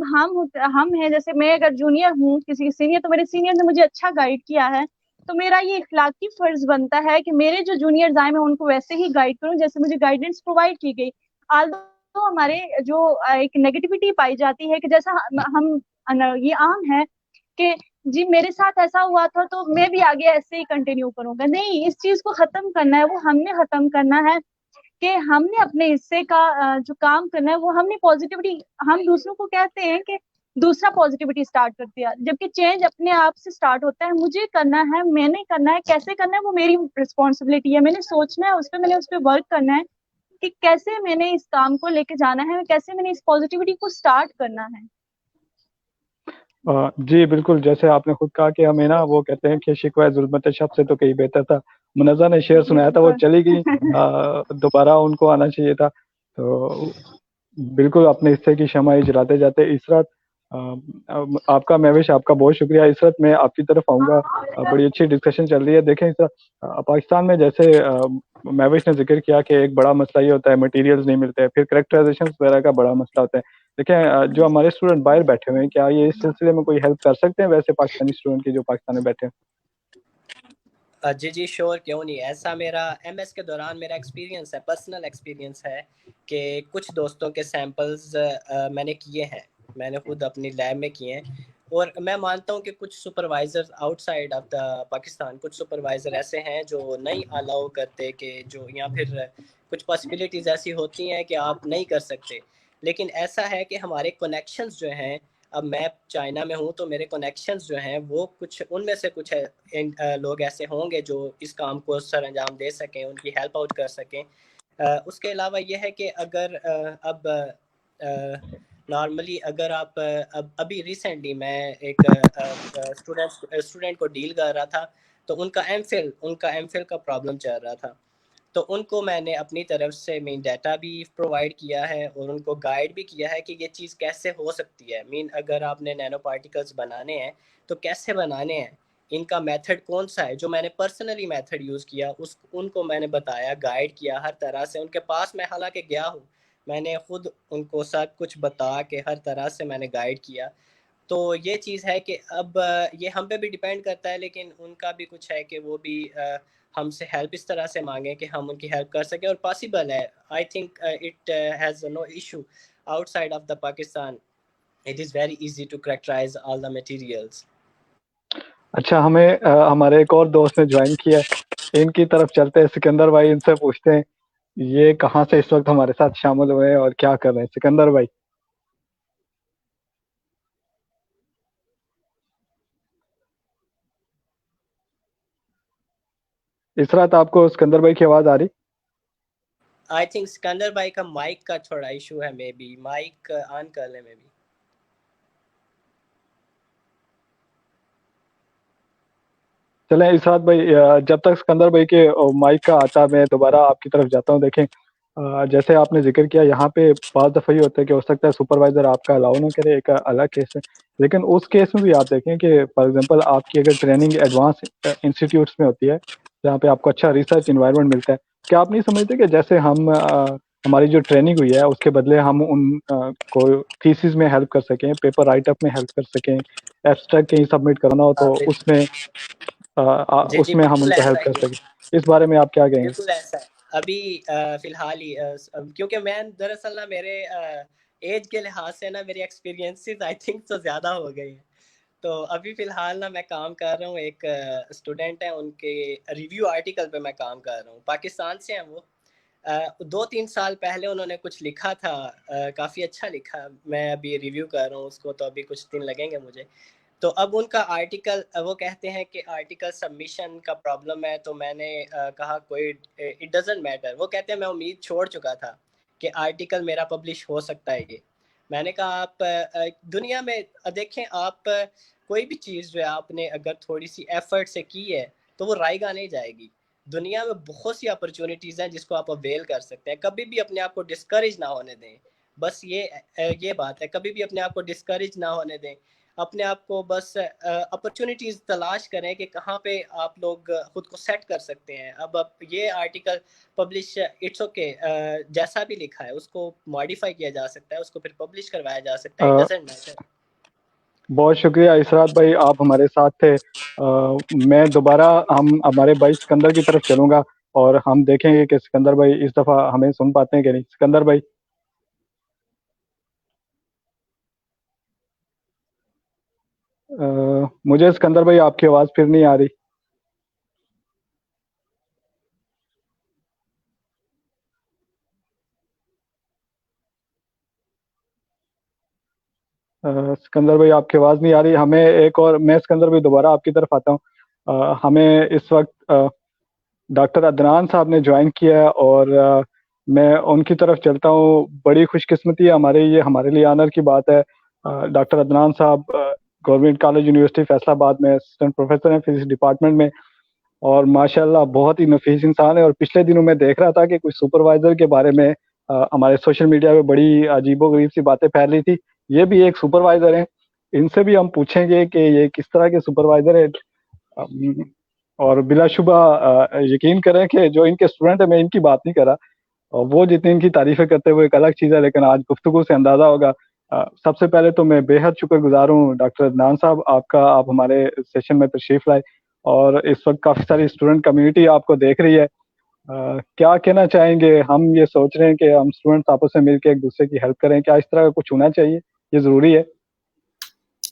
ہم ہیں، جیسے میں اگر جونیئر ہوں کسی سینئر، تو میرے سینئر نے مجھے اچھا گائیڈ کیا ہے، تو میرا یہ اخلاقی فرض بنتا ہے کہ میرے جو جونیئرز آئے میں ان کو ویسے ہی گائیڈ کروں جیسے مجھے گائیڈنس پرووائڈ کی گئی. تو ہمارے جو ایک نیگیٹیوٹی پائی جاتی ہے کہ جیسا ہم یہ عام ہے کہ جی میرے ساتھ ایسا ہوا تھا تو میں بھی آگے ایسے ہی کنٹینیو کروں گا. نہیں، اس چیز کو ختم کرنا ہے، وہ ہم نے ختم کرنا ہے کہ ہم نے اپنے حصے کا جو کام کرنا ہے وہ ہم نے پازیٹیوٹی. ہم دوسروں کو کہتے ہیں کہ دوسرا پازیٹیوٹی اسٹارٹ کر دیا، جبکہ چینج اپنے آپ سے اسٹارٹ ہوتا ہے. مجھے کرنا ہے، میں نے کرنا ہے، کیسے کرنا ہے وہ میری رسپانسبلٹی ہے. میں نے سوچنا ہے میں نے اس پہ ورک کرنا ہے کہ کیسے میں نے اس کام کو لے کے جانا ہے، کیسے میں نے اس پازیٹیوٹی کو اسٹارٹ کرنا ہے. جی بالکل، جیسے آپ نے خود کہا کہ ہمیں نا وہ کہتے ہیں کہ شکوہ ظلمت شب سے تو کہیں بہتر تھا. منزہ نے شعر سنایا تھا، وہ چلی گئی، دوبارہ ان کو آنا چاہیے تھا. تو بالکل اپنے حصے کی شمع جلاتے جاتے. اسرات آپ کا مہوش آپ کا بہت شکریہ. اسرات میں آپ کی طرف آؤں گا، بڑی اچھی ڈسکشن چل رہی ہے. دیکھیں اسرات، پاکستان میں جیسے مہوش نے ذکر کیا کہ ایک بڑا مسئلہ یہ ہوتا ہے مٹیریلز نہیں ملتے، پھر کریکٹرائزیشن وغیرہ کا بڑا مسئلہ ہوتا ہے. دیکھیں جو ہمارے اسٹوڈنٹ باہر بیٹھے ہوئے ہیں، کیا یہ اس سلسلے میں کوئی ہیلپ کر سکتے ہیں ویسے پاکستانی اسٹوڈنٹ کی جو پاکستان میں بیٹھے ہیں؟ جی شور، کیوں نہیں. ایسا میرا MS کے دوران میرا ایکسپیرینس ہے، پرسنل ایکسپیرینس ہے کہ کچھ دوستوں کے سیمپلز میں نے کیے ہیں، میں نے خود اپنی لیب میں کیے ہیں. اور میں مانتا ہوں کہ کچھ supervisor out side of the Pakistan, کچھ سپروائزر ایسے ہیں جو نہیں الاؤ کرتے کہ جو، یا پھر کچھ پاسبلٹیز ایسی ہوتی ہیں کہ آپ نہیں کر سکتے. لیکن ایسا ہے کہ ہمارے کنیکشنز جو ہیں، اب میں چائنا میں ہوں تو میرے کنیکشنز جو ہیں وہ کچھ ان میں سے کچھ لوگ ایسے ہوں گے جو اس کام کو سر انجام دے سکیں، ان کی ہیلپ آؤٹ کر سکیں. اس کے علاوہ یہ ہے کہ اگر اب نارملی اگر آپ ابھی ریسنٹلی میں ایک اسٹوڈنٹ کو ڈیل کر رہا تھا، تو ان کا ایم فل کا پرابلم چل رہا تھا. تو ان کو میں نے اپنی طرف سے ڈیٹا بھی پرووائڈ کیا ہے اور ان کو گائیڈ بھی کیا ہے کہ یہ چیز کیسے ہو سکتی ہے. اگر آپ نے نینو پارٹیکلز بنانے ہیں تو کیسے بنانے ہیں، ان کا میتھڈ کون سا ہے. جو میں نے پرسنلی میتھڈ یوز کیا ان کو میں نے بتایا، گائیڈ کیا ہر طرح سے. ان کے پاس میں حالانکہ گیا ہوں، میں نے خود ان کو سب کچھ بتا کے ہر طرح سے میں نے گائیڈ کیا. تو یہ چیز ہے کہ اب یہ ہم پہ بھی ڈیپینڈ کرتا ہے، لیکن ان کا بھی کچھ ہے کہ وہ بھی ہم سے ہیلپ اس طرح سے مانگیں کہ ہم ان کی ہیلپ کر سکیں، اور پاسبل ہے. I think it has no issue out side of the Pakistan. It is very easy to characterize all the materials. اچھا، ہمیں ہمارے ایک اور دوست نے جوائن کیا ہے، ان کی طرف چلتے ہیں. سکندر بھائی، ان سے پوچھتے ہیں یہ کہاں سے اس وقت ہمارے ساتھ شامل ہوئے ہیں اور کیا کر رہے ہیں. سکندر بھائی. اس رات آپ کو سکندر بھائی کی آواز آ رہی؟ I think سکندر بھائی کا مائک کا تھوڑا ایشو ہے، مے بی مائک آن کر لیں. مے بی چلیں اسرات بھائی، جب تک سکندر بھائی کے مائک کا آتا میں دوبارہ آپ کی طرف جاتا ہوں. دیکھیں جیسے آپ نے ذکر کیا، یہاں پہ بعض دفعہ یہ ہوتا ہے کہ ہو سکتا ہے سپروائزر آپ کا الاؤ نہ کرے، ایک الگ کیس ہے. لیکن اس کیس میں بھی آپ دیکھیں کہ فار ایگزامپل آپ کی اگر ٹریننگ ایڈوانس انسٹیٹیوٹس میں ہوتی ہے جہاں پہ آپ کو اچھا ریسرچ انوائرمنٹ ملتا ہے، کیا آپ نہیں سمجھتے کہ جیسے ہماری جو ٹریننگ ہوئی ہے اس کے بدلے ہم ان کو تھیسز میں ہیلپ کر سکیں، پیپر رائٹ اپ میں ہیلپ کر سکیں، ایبسٹریکٹ کہیں سبمٹ کرنا ہو تو اس میں جی اس جی میں ہم ان بالکل کو ایسا ہیلپ کر ہی ہے، سکیں؟ اس بارے میں آپ کیا کہیں گے؟ بالکل ایسا ہے. ابھی فی الحال ہی کیونکہ میں دراصل نا میرے ایج کے لحاظ سے نا میری ایکسپیرینسز آئی تھنک تو زیادہ ہو گئی ہیں. تو ابھی فی الحال نا میں کام کر رہا ہوں، ایک اسٹوڈنٹ ہیں ان کے ریویو آرٹیکل پہ میں کام کر رہا ہوں. پاکستان سے ہیں وہ. 2-3 سال پہلے انہوں نے کچھ لکھا تھا، کافی اچھا لکھا. میں ابھی ریویو کر رہا ہوں اس کو، تو ابھی کچھ دن لگیں گے مجھے. تو اب ان کا آرٹیکل، وہ کہتے ہیں کہ آرٹیکل سبمیشن کا پرابلم ہے. تو میں نے کہا کوئی اٹ ڈزنٹ میٹر. وہ کہتے ہیں میں امید چھوڑ چکا تھا کہ آرٹیکل میرا پبلش ہو سکتا ہے. یہ میں نے کہا آپ دنیا میں دیکھیں، آپ کوئی بھی چیز جو ہے آپ نے اگر تھوڑی سی ایفرٹ سے کی ہے تو وہ رائے گاہ نہیں جائے گی. دنیا میں بہت سی اپرچونیٹیز ہیں جس کو آپ اویل کر سکتے ہیں. کبھی بھی اپنے آپ کو ڈسکریج نہ ہونے دیں. بس یہ بات ہے، کبھی بھی اپنے آپ کو ڈسکریج نہ ہونے دیں. اپنے آپ کو بس اپرچونیٹیز تلاش کریں کہ کہاں پہ آپ لوگ خود کو سیٹ کر سکتے ہیں. اب یہ آرٹیکل پبلش اٹس اوکے، جیسا بھی لکھا ہے اس کو ماڈیفائی کیا جا سکتا ہے، اس کو پھر پبلش کروایا جا سکتا ہے. It doesn't matter. بہت شکریہ اسرات بھائی، آپ ہمارے ساتھ تھے. میں دوبارہ ہمارے بھائی سکندر کی طرف چلوں گا اور ہم دیکھیں گے کہ سکندر بھائی اس دفعہ ہمیں سن پاتے ہیں کہ نہیں. سکندر بھائی. مجھے سکندر بھائی آپ کی آواز پھر نہیں آ رہی. سکندر بھائی آپ کی آواز نہیں آ رہی ہمیں. ایک اور میں سکندر بھائی دوبارہ آپ کی طرف آتا ہوں. ہمیں اس وقت ڈاکٹر عدنان صاحب نے جوائن کیا ہے اور میں ان کی طرف چلتا ہوں. بڑی خوش قسمتی ہے یہ ہمارے لیے آنر کی بات ہے. ڈاکٹر عدنان صاحب گورنمنٹ کالج یونیورسٹی فیصل آباد میں اسسٹنٹ پروفیسر ہیں فزکس ڈپارٹمنٹ میں، اور ماشاءاللہ بہت ہی نفیس انسان ہے. اور پچھلے دنوں میں دیکھ رہا تھا کہ کچھ سپروائزر کے بارے میں ہمارے سوشل میڈیا پہ بڑی عجیب و غریب سی باتیں پھیل رہی تھی. یہ بھی ایک سپروائزر ہیں، ان سے بھی ہم پوچھیں گے کہ یہ کس طرح کے سپروائزر ہیں. اور بلا شبہ یقین کریں کہ جو ان کے اسٹوڈنٹ ہیں، میں ان کی بات نہیں کر رہا، اور وہ جتنی ان کی تعریفیں کرتے ہوئے ایک الگ چیز ہے، لیکن آج گفتگو سے اندازہ ہوگا. سب سے پہلے تو میں بے حد شکر گزار ہوں ڈاکٹر عدنان صاحب آپ ہمارے سیشن میں تشریف لائے، اور اس وقت کافی ساری اسٹوڈنٹ کمیونٹی آپ کو دیکھ رہی ہے. کیا کہنا چاہیں گے؟ ہم یہ سوچ رہے ہیں کہ ہم اسٹوڈنٹ آپس سے مل کے ایک دوسرے کی ہیلپ کریں، کیا اس طرح کا کچھ ہونا چاہیے؟ یہ ضروری ہے؟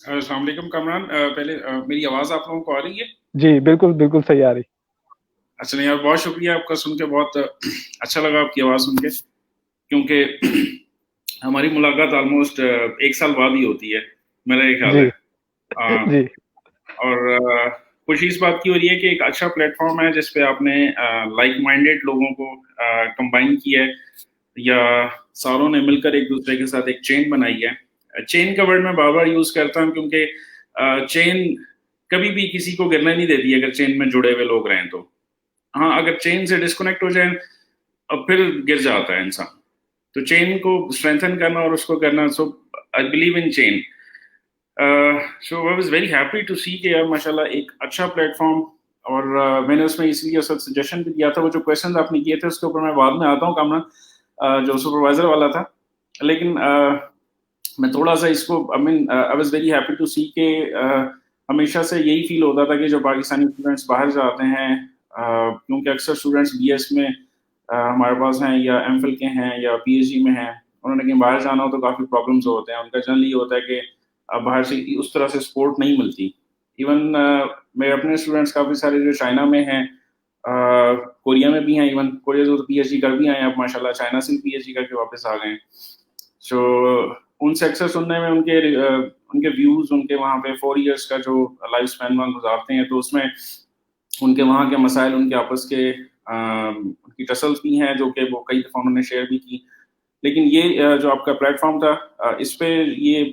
السلام علیکم کامران. پہلے میری آواز آپ لوگوں کو آ رہی ہے؟ جی بالکل بالکل صحیح آ رہی. اچھا یار، بہت شکریہ آپ کا، سن کے بہت اچھا لگا آپ کی آواز سن کے، کیونکہ ہماری ملاقات آلموسٹ 1 سال بعد ہی ہوتی ہے میرا یہ خیال ہے. جی اور خوشی اس بات کی ہو رہی ہے کہ ایک اچھا پلیٹ فارم ہے جس پہ آپ نے لائک مائنڈیڈ لوگوں کو کمبائن کیا ہے، یا ساروں نے مل کر ایک دوسرے کے ساتھ ایک چین بنائی ہے. چین کا ورڈ میں بار بار یوز کرتا ہوں کیونکہ چین کبھی بھی کسی کو گرنے نہیں دیتی اگر چین میں جڑے ہوئے لوگ رہیں تو. ہاں، اگر چین سے ڈسکنیکٹ ہو جائیں اب پھر گر جاتا ہے انسان. تو چین کو اسٹرینتھن کرنا اور اس کو کرنا، so I believe in China. So I was very happy to see کہ یار ماشاء اللہ ایک اچھا پلیٹ فارم. اور میں نے اس میں اس لیے سجیشن بھی دیا تھا، وہ جو کویشچنز آپ نے کیے تھے اس کے اوپر میں بعد میں آتا ہوں کامران، جو سپروائزر والا تھا. لیکن میں تھوڑا سا اس کو I was very happy to see کہ ہمیشہ سے یہی فیل ہوتا تھا کہ جو پاکستانی اسٹوڈنٹس باہر جاتے ہیں، کیونکہ اکثر اسٹوڈنٹس بی ایس میں ہمارے پاس ہیں یا ایم فل کے ہیں یا پی ایچ ڈی میں ہیں، انہوں نے کہیں باہر جانا ہو تو کافی پرابلمس ہوتے ہیں. ان کا جنرلی یہ ہوتا ہے کہ باہر سے اس طرح سے سپورٹ نہیں ملتی. ایون میرے اپنے اسٹوڈنٹس کافی سارے جو چائنا میں ہیں، کوریا میں بھی ہیں، ایون کوریا سے تو پی ایچ ڈی کر بھی آئے ہیں اب ماشاء اللہ، چائنا سے پی ایچ ڈی کر کے واپس آ گئے ہیں. سو ان سے اکثر سننے میں ان کے ویوز، ان کے وہاں پہ 4 ایئرس کا جو لائف اسپین وہاں گزارتے ہیں، تو اس میں ان کے وہاں کے مسائل، ان کے آپس کے ان کی ٹسلس بھی ہیں جو کہ وہ کئی دفعہ انہوں نے شیئر بھی کی. لیکن یہ جو آپ کا پلیٹ فارم تھا، اس پہ یہ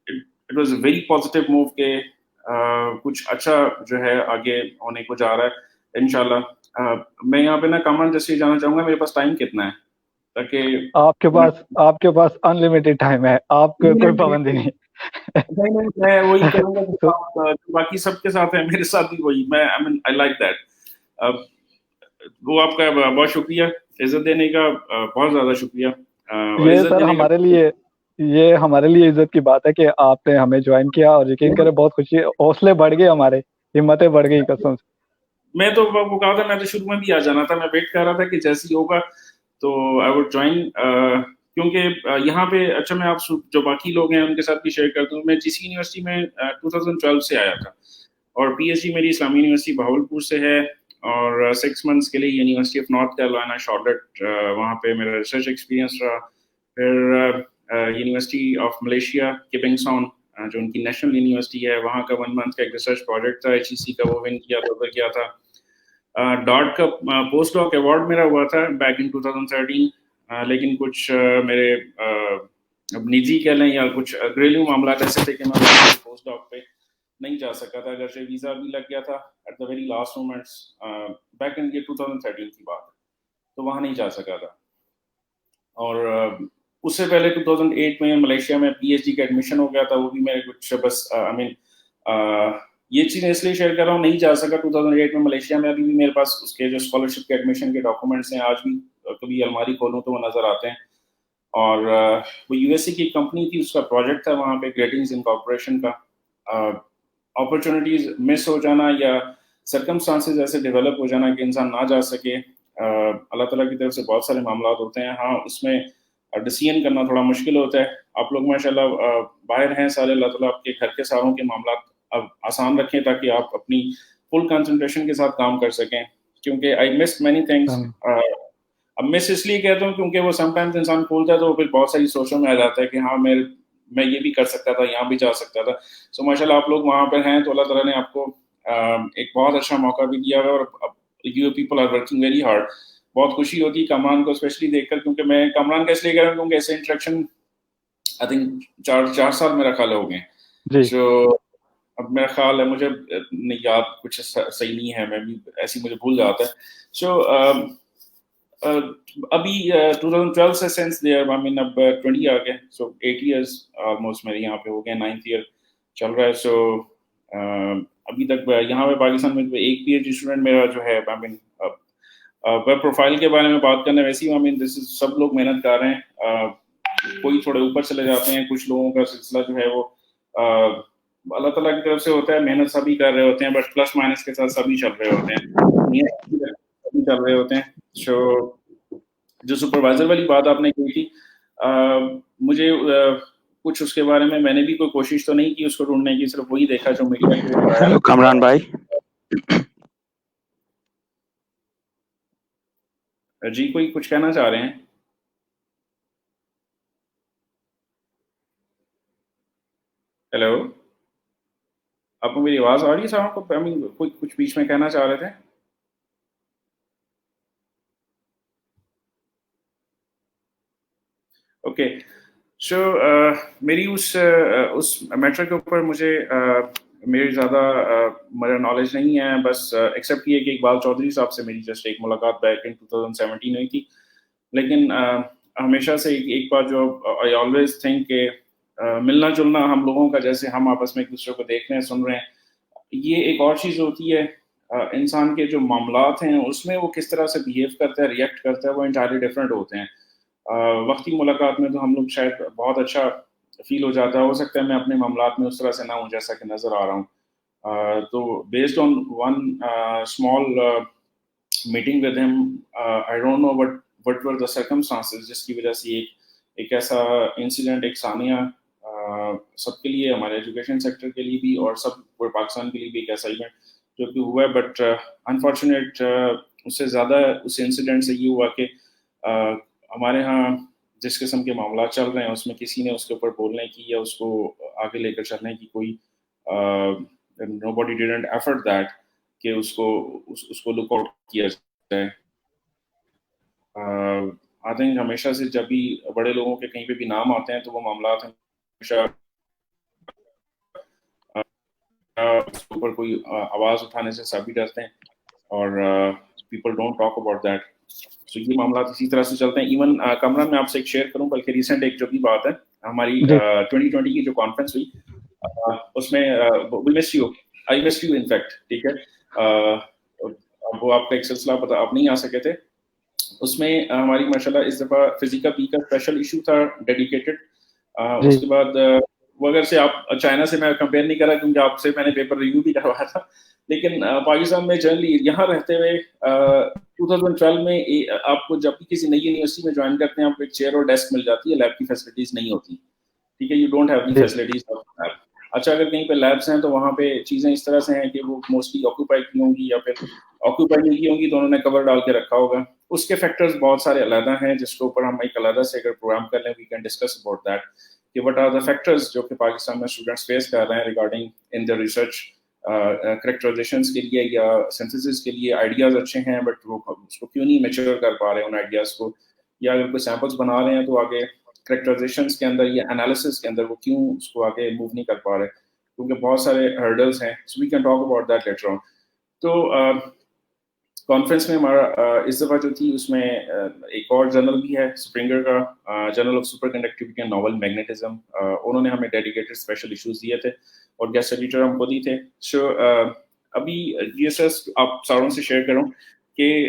it was a very positive move کہ کچھ اچھا جو ہے آگے ہونے کو جا رہا ہے انشاءاللہ. میں یہاں پہ نا کامران جیسے جانا چاہوں گا، میرے پاس ٹائم کتنا ہے تاکہ آپ کے پاس انلمیٹڈ ٹائم ہے، آپ کو کوئی پابندی نہیں. نہیں میں وہی کروں گا باقی سب کے ساتھ ہے، میرے ساتھ بھی وہی. میں آئی لائک دیٹ. وہ آپ کا بہت شکریہ، عزت دینے کا بہت زیادہ شکریہ. یہ سر ہمارے لیے عزت کی بات ہے کہ آپ نے ہمیں جوائن کیا، اور یقین کریں بہت خوشی، حوصلے بڑھ گئے ہمارے، ہمتیں بڑھ گئی قسم سے. میں تو وہ کہا تھا، میں تو شروع میں بھی آ جانا تھا، میں ویٹ کر رہا تھا کہ جیسے ہی ہوگا تو آئی وڈ جوائن. کیونکہ یہاں پہ اچھا میں آپ جو باقی لوگ ہیں ان کے ساتھ بھی شیئر کرتا ہوں. میں جس یونیورسٹی میں 2012 سے آیا تھا، اور پی ایچ ڈی میری اسلامی یونیورسٹی بہاولپور سے ہے، اور 6 منتھس کے لیے university of north Carolina Charlotte, وہاں پہ میرا ریسرچ ایکسپیرینس رہا. پھر یونیورسٹی آف ملیشیا کپنگ ساؤن جو ان کی نیشنل یونیورسٹی ہے، وہاں کا 1 منتھ کا ایک ریسرچ پروجیکٹ تھا HEC کا، وہ ون کیا تھا، ادھر کیا تھا. ڈاٹ کا پوسٹ ڈاک ایوارڈ میرا ہوا تھا بیک ان 2013، لیکن کچھ میرے نجی کہہ لیں یا کچھ گھریلو معاملات ایسے تھے کہ میں پوسٹ ڈاک پہ نہیں جا سکا تھا، اگرچہ ویزا بھی لگ گیا تھا at the very last moments. Back in 2013 کی بات، تو وہاں نہیں جا سکا تھا. اور اس سے پہلے 2008 میں ملیشیا میں پی ایچ ڈی کا ایڈمیشن ہو گیا تھا، وہ بھی میرے کچھ بس یہ چیز اس لیے شیئر کر رہا ہوں، نہیں جا سکا 2008 میں ملیشیا میں. ابھی بھی میرے پاس اس کے جو اسکالرشپ کے ایڈمیشن کے ڈاکومنٹس ہیں، آج بھی کبھی الماری کھولوں تو وہ نظر آتے ہیں. اور وہ یو ایس سی کی کمپنی تھی، اس کا پروجیکٹ تھا وہاں پہ گریٹنگز انکارپوریشن کا. اپرچونیٹیز مس ہو جانا یا سرکمسٹانسز ایسے ڈیولپ ہو جانا کہ انسان نہ جا سکے، اللہ تعالیٰ کی طرف سے بہت سارے معاملات ہوتے ہیں. ہاں اس میں ڈیسیژن کرنا تھوڑا مشکل ہوتا ہے. آپ لوگ ماشاء اللہ باہر ہیں سارے، اللہ تعالیٰ آپ کے گھر کے ساروں کے معاملات اب آسان رکھیں تاکہ آپ اپنی فل کنسنٹریشن کے ساتھ کام کر سکیں. کیونکہ آئی مس مینی تھنگس. اب مس اس لیے کہتا ہوں کیونکہ وہ سم ٹائمز انسان کھولتا ہے تو پھر بہت ساری سوچوں میں آ جاتا ہے کہ ہاں میں یہ بھی کر سکتا تھا، یہاں بھی جا سکتا تھا. سو ماشاء اللہ آپ لوگ وہاں پہ ہیں تو اللہ تعالیٰ نے آپ کو ایک بہت اچھا موقع بھی دیا ہے، اور you people are working very hard. بہت خوشی ہوتی ہے کامران کو اسپیشلی دیکھ کر، کیونکہ میں کامران کا اس لیے کہہ رہا ہوں کیونکہ ایسے انٹریکشن آئی تھنک 4 سال میرا خیال ہو گئے. سو اب میرا خیال ہے، مجھے یاد کچھ صحیح نہیں ہے، میں بھی ایسی مجھے بھول جاتا ہے. سو ابھی 2012 سے سینس دیئر اب 20 آ گئے، سو 8 ایئرس آلموسٹ میرے یہاں پہ ہو گئے، 9th ایئر چل رہا ہے. سو ابھی تک یہاں پہ پاکستان میں ایک پی ایچ ڈی اسٹوڈنٹ میرا جو ہے ویب پروفائل کے بارے میں بات کرنا، ویسے ہی سب لوگ محنت کر رہے ہیں. کوئی تھوڑے اوپر چلے جاتے ہیں، کچھ لوگوں کا سلسلہ جو ہے وہ اللہ تعالیٰ کی طرف سے ہوتا ہے، محنت سبھی کر رہے ہوتے ہیں، بٹ پلس مائنس کے ساتھ سبھی چل رہے ہوتے ہیں، سبھی چل رہے ہوتے ہیں. سو جو سپروائزر والی بات آپ نے کی تھی، مجھے کچھ اس کے بارے میں نے بھی کوئی کوشش تو نہیں کی اس کو ڈھونڈنے کی، صرف وہی دیکھا جو میڈیا پہ. ہیلو کامران بھائی. جی کوئی کچھ کہنا چاہ رہے ہیں؟ ہیلو، آپ کو میری آواز آ رہی ہے صاحب کو؟ کوئی کچھ بیچ میں کہنا چاہ رہے تھے؟ اوکے. سو میری اس میٹر کے اوپر میری زیادہ میرا نالج نہیں ہے، بس ایکسیپٹ یہ کہ اقبال چودھری صاحب سے میری جسٹ ایک ملاقات بیک ان 2017 ہوئی تھی. لیکن ہمیشہ سے ایک بات جو آئی آلویز تھنک کہ ملنا جلنا ہم لوگوں کا، جیسے ہم آپس میں ایک دوسرے کو دیکھ رہے ہیں، سن رہے ہیں، یہ ایک اور چیز ہوتی ہے. انسان کے جو معاملات ہیں اس میں وہ کس طرح سے بیہیو کرتا ہے، ریئیکٹ کرتا ہے، وہ انٹائرلی ڈفرینٹ ہوتے ہیں. وقتی ملاقات میں تو ہم لوگ شاید بہت اچھا فیل ہو جاتا ہے سکتا ہے میں اپنے معاملات میں اس طرح سے نہ ہوں جیسا کہ نظر آ رہا ہوں. تو based on one small meeting with ہم, I don't know what were the circumstances جس کی وجہ سے ایک ایسا انسیڈنٹ, ایک ثانیہ سب کے لیے, ہمارے ایجوکیشن سیکٹر کے لیے بھی اور سب پورے پاکستان کے لیے بھی ایک ایسا ایونٹ جو کہ ہوا ہے. بٹ انفارچونیٹ اس سے زیادہ اس انسیڈنٹ سے یہ ہوا کہ ہمارے ہاں جس قسم کے معاملات چل رہے ہیں اس میں کسی نے اس کے اوپر بولنے کی یا اس کو آگے لے کر چلنے کی کوئی nobody didn't effort that کہ اس کو لک آؤٹ کیا جائے. آئی تھنک ہمیشہ سے جب بھی بڑے لوگوں کے کہیں پہ بھی نام آتے ہیں تو وہ معاملات ہمیشہ اس کے اوپر کوئی آواز اٹھانے سے سبھی ڈرتے ہیں اور people don't talk about that. So یہ معاملات اسی طرح سے چلتے ہیں. ایون کمران میں آپ سے ایک شیئر کروں, بلکہ ریسنٹ ایک جو بھی بات ہے ہماری 2020 کی جو کانفرنس ہوئی اس میں we missed you, I missed you in fact, ٹھیک ہے. وہ آپ کا ایک سلسلہ پتہ آپ نہیں آ سکے تھے. اس میں ہماری ماشاءاللہ اس دفعہ فزیکا پی کا اسپیشل ایشو تھا ڈیڈیکیٹڈ. اس کے بعد وہ اگر سے آپ چائنا سے میں کمپیئر نہیں کر رہا کیونکہ آپ سے میں نے پیپر ریویو بھی کروایا تھا, لیکن پاکستان میں جنرلی یہاں رہتے ہوئے 2012 میں آپ کو جب بھی کسی نئی یونیورسٹی میں جوائن کرتے ہیں آپ کو ایک چیئر اور ڈیسک مل جاتی ہے, لیب کی فیسلٹیز نہیں ہوتی, ٹھیک ہے. You don't have the facilities of lab. اچھا اگر کہیں پہ لیبس ہیں تو وہاں پہ چیزیں اس طرح سے ہیں کہ وہ موسٹلی آکوپائی کی ہوں گی یا پھر آکوپائی نہیں کی ہوں گی تو انہوں نے کور ڈال کے رکھا ہوگا. اس کے فیکٹرز بہت سارے علیحدہ ہیں جس کے اوپر ہم ایک علیحدہ سے اگر پروگرام کر لیں we can discuss about that کہ وٹ آر دا فیکٹرز جو کہ پاکستان میں اسٹوڈنٹس فیس کر رہے ہیں ریگارڈنگ ان دا ریسرچ کریکٹرائزیشنس کے لیے یا سینتھسس کے لیے. آئیڈیاز اچھے ہیں بٹ وہ اس کو کیوں نہیں میچور کر پا رہے ان آئیڈیاز کو, یا اگر کوئی سیمپلس بنا رہے ہیں تو آگے کریکٹرائزیشنس کے اندر یا انالیسس کے اندر وہ کیوں اس کو آگے موو نہیں کر پا رہے, کیونکہ بہت سارے ہرڈلس ہیں. So we can talk about that later on. تو کانفرنس میں ہمارا اس دفعہ جو تھی اس میں ایک اور جرنل بھی ہے اسپرنگر کا, journal of superconductivity and novel magnetism. انہوں نے ہمیں ڈیڈیکیٹڈ اسپیشل ایشوز دیے تھے اور گیسٹ ایڈیٹر ہم خود ہی تھے. سو ابھی جی ایس ایس آپ ساروں سے شیئر کروں کہ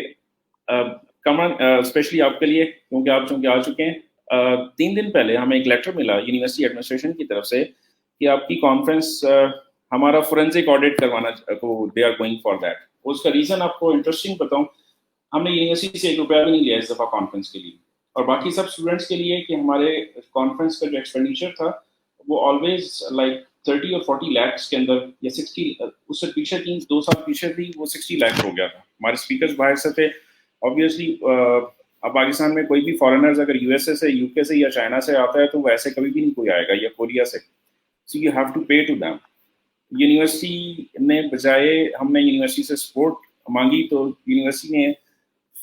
کمران اسپیشلی آپ کے لیے کیونکہ آپ چونکہ آ چکے ہیں, 3 دن پہلے ہمیں ایک لیٹر ملا یونیورسٹی ایڈمنسٹریشن کی طرف سے کہ آپ کی کانفرنس ہمارا فورینسک آڈٹ کروانا کو they are going for that. اس کا ریزن آپ کو انٹرسٹنگ بتاؤں, ہم نے یونیورسٹی سے 1 روپیہ بھی نہیں لیا اس دفعہ کانفرنس کے لیے اور باقی سب اسٹوڈنٹس کے لیے کہ ہمارے کانفرنس کا جو ایکسپینڈیچر تھا وہ آلویز لائک 30 اور 40 لاکھس کے اندر یا 60, اس سے پیچھے 2 سال پیچھے تھی وہ 60 لاکھ ہو گیا تھا. ہمارے اسپیکرز باہر سے تھے. آبویسلی اب پاکستان میں کوئی بھی فارنرز اگر یو ایس اے سے, یو کے سے یا چائنا سے آتا ہے تو وہ ایسے کبھی بھی نہیں کوئی آئے گا, یا کوریا سے. So you have to pay to them. University نے بجائے ہم نے یونیورسٹی سے سپورٹ مانگی تو یونیورسٹی نے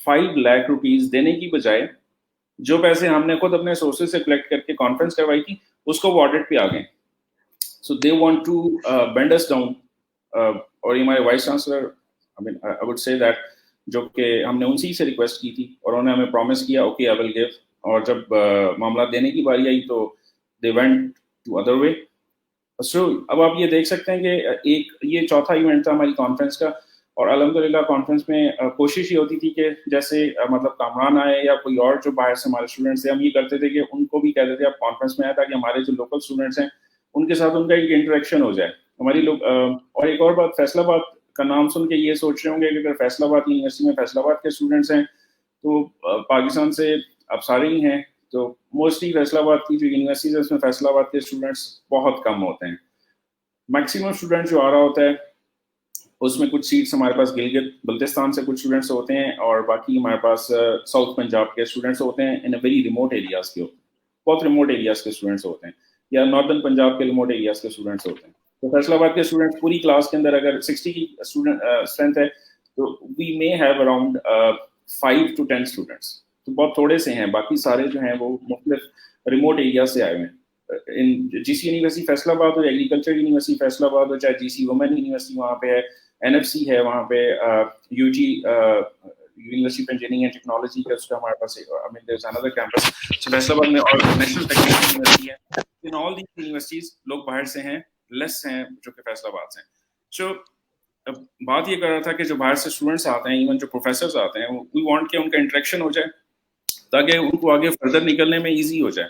5 لاکھ روپیز دینے کی بجائے جو پیسے ہم نے خود اپنے سورسز سے کلیکٹ کر کے کانفرنس کروائی تھی اس کو وہ آڈٹ پہ آ گئے. So they want to bend us down. اور یہ ہمارے vice chancellor I would say that جو کہ ہم نے ان سے ریکویسٹ کی تھی اور انہوں نے ہمیں پرومس کیا اوکے آئی ول گیو, اور جب معاملات دینے کی باری آئی تو they went to other way. So اب آپ یہ دیکھ سکتے ہیں کہ ایک یہ چوتھا ایونٹ تھا ہماری کانفرنس کا, اور الحمدللہ کانفرنس میں کوشش یہ ہوتی تھی کہ جیسے مطلب کامران آئے یا کوئی اور جو باہر سے ہمارے اسٹوڈنٹس تھے, ہم یہ کرتے تھے کہ ان کو بھی کہتے تھے آپ کانفرنس میں آئے تاکہ ہمارے جو لوکل اسٹوڈنٹس ہیں ان کے ساتھ ان کا ایک انٹریکشن ہو جائے ہماری لوگ. اور ایک اور بات, فیصل آباد کا نام سن کے یہ سوچ رہے ہوں گے کہ اگر فیصل آباد یونیورسٹی میں فیصل آباد کے اسٹوڈنٹس ہیں تو پاکستان سے اب سارے ہی ہیں, تو موسٹلی فیصل آباد کی جو یونیورسٹیز ہے اس میں فیصل آباد کے اسٹوڈنٹس بہت کم ہوتے ہیں. میکسیمم اسٹوڈنٹ جو آ رہا ہوتا ہے اس میں کچھ سیٹس ہمارے پاس گلگت بلتستان سے کچھ اسٹوڈنٹس ہوتے ہیں اور باقی ہمارے پاس ساؤتھ پنجاب کے اسٹوڈنٹس ہوتے ہیں ان اے ویری ریموٹ ایریاز کے, بہت ریموٹ ایریاز کے اسٹوڈنٹس ہوتے ہیں, یا ناردرن پنجاب کے ریموٹ ایریاز کے اسٹوڈنٹس ہوتے ہیں. تو فیصل آباد کے اسٹوڈنٹس پوری کلاس کے اندر اگر 60 کی اسٹوڈنٹ اسٹرینتھ ہے تو we may have around 5 to 10 students, تو بہت تھوڑے سے ہیں. باقی سارے جو ہیں وہ مختلف ریموٹ ایریاز سے آئے ہوئے ہیں. جی سی یونیورسٹی فیصل آباد ہو, ایگریکلچر یونیورسٹی فیصل آباد ہو, چاہے جی سی وومن یونیورسٹی وہاں پہ ہے, این ایف سی ہے وہاں پہ, U G university of engineering and technology کا اس کا ہمارے پاس another campus فیصل آباد میں, اور نیشنل ٹیکنیکل یونیورسٹی ہے. ان آل دی یونیورسٹیز لوگ باہر سے ہیں, لیس ہیں جو کہ فیصل آباد سے ہیں. سو بات یہ کر رہا تھا کہ جو باہر سے اسٹوڈنٹس آتے ہیں, ایون جو پروفیسرز آتے ہیں, وی وانٹ کہ ان کا انٹریکشن ہو جائے تاکہ ان کو آگے فردر نکلنے میں ایزی ہو جائے.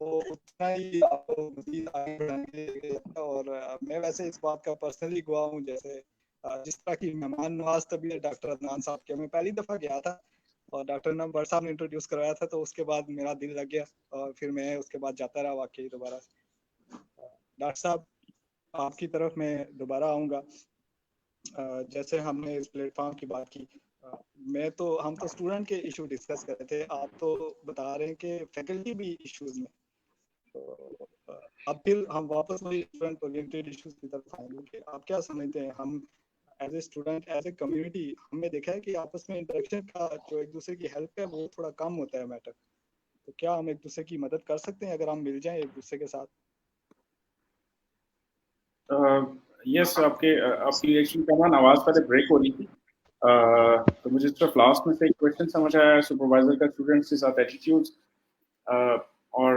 وہ اتنا ہی آپ کو مزید آگے بڑھانے کے لیے لے جاتا ہے. اور میں ویسے اس بات کا پرسنلی گواہ ہوں، جیسے جس طرح کی مہمان نواز طبیعت ڈاکٹر عدنان صاحب کے، میں پہلی دفعہ گیا تھا اور ڈاکٹر عدنان بٹ صاحب نے انٹروڈیوس کروایا تھا، تو اس کے بعد میرا دل لگ گیا اور پھر میں اس کے بعد جاتا رہا واقعی دوبارہ سے. ڈاکٹر صاحب آپ کی طرف میں دوبارہ آؤں گا. جیسے ہم نے اس پلیٹ فارم کی بات کی، ہم تو اسٹوڈنٹ کے ایشو ڈسکس کر رہے تھے، آپ تو بتا رہے ہیں کہ فیکلٹی بھی ایشوز میں. تو اب پھر ہم واپس وہی اسٹوڈنٹ اورینٹیڈ ایشوز کی طرف آئیں گے کہ آپ کیا سمجھتے ہیں، ہم as a student, as a community, ہم نے دیکھا ہے کہ آپس میں انٹریکشن کا جو ایک دوسرے کی ہیلپ ہے وہ تھوڑا کم ہوتا ہے میٹر. تو کیا ہم ایک دوسرے کی مدد کر سکتے ہیں اگر ہم مل جائیں ایک دوسرے کے ساتھ؟ یس، آپ کی ایکچولی کمان آواز پہلے بریک ہو رہی تھی، تو مجھے صرف لاسٹ میں سے ایک کویشچن سمجھ آیا سپروائزر کا اسٹوڈنٹس کے ساتھ ایٹیٹیوڈس، اور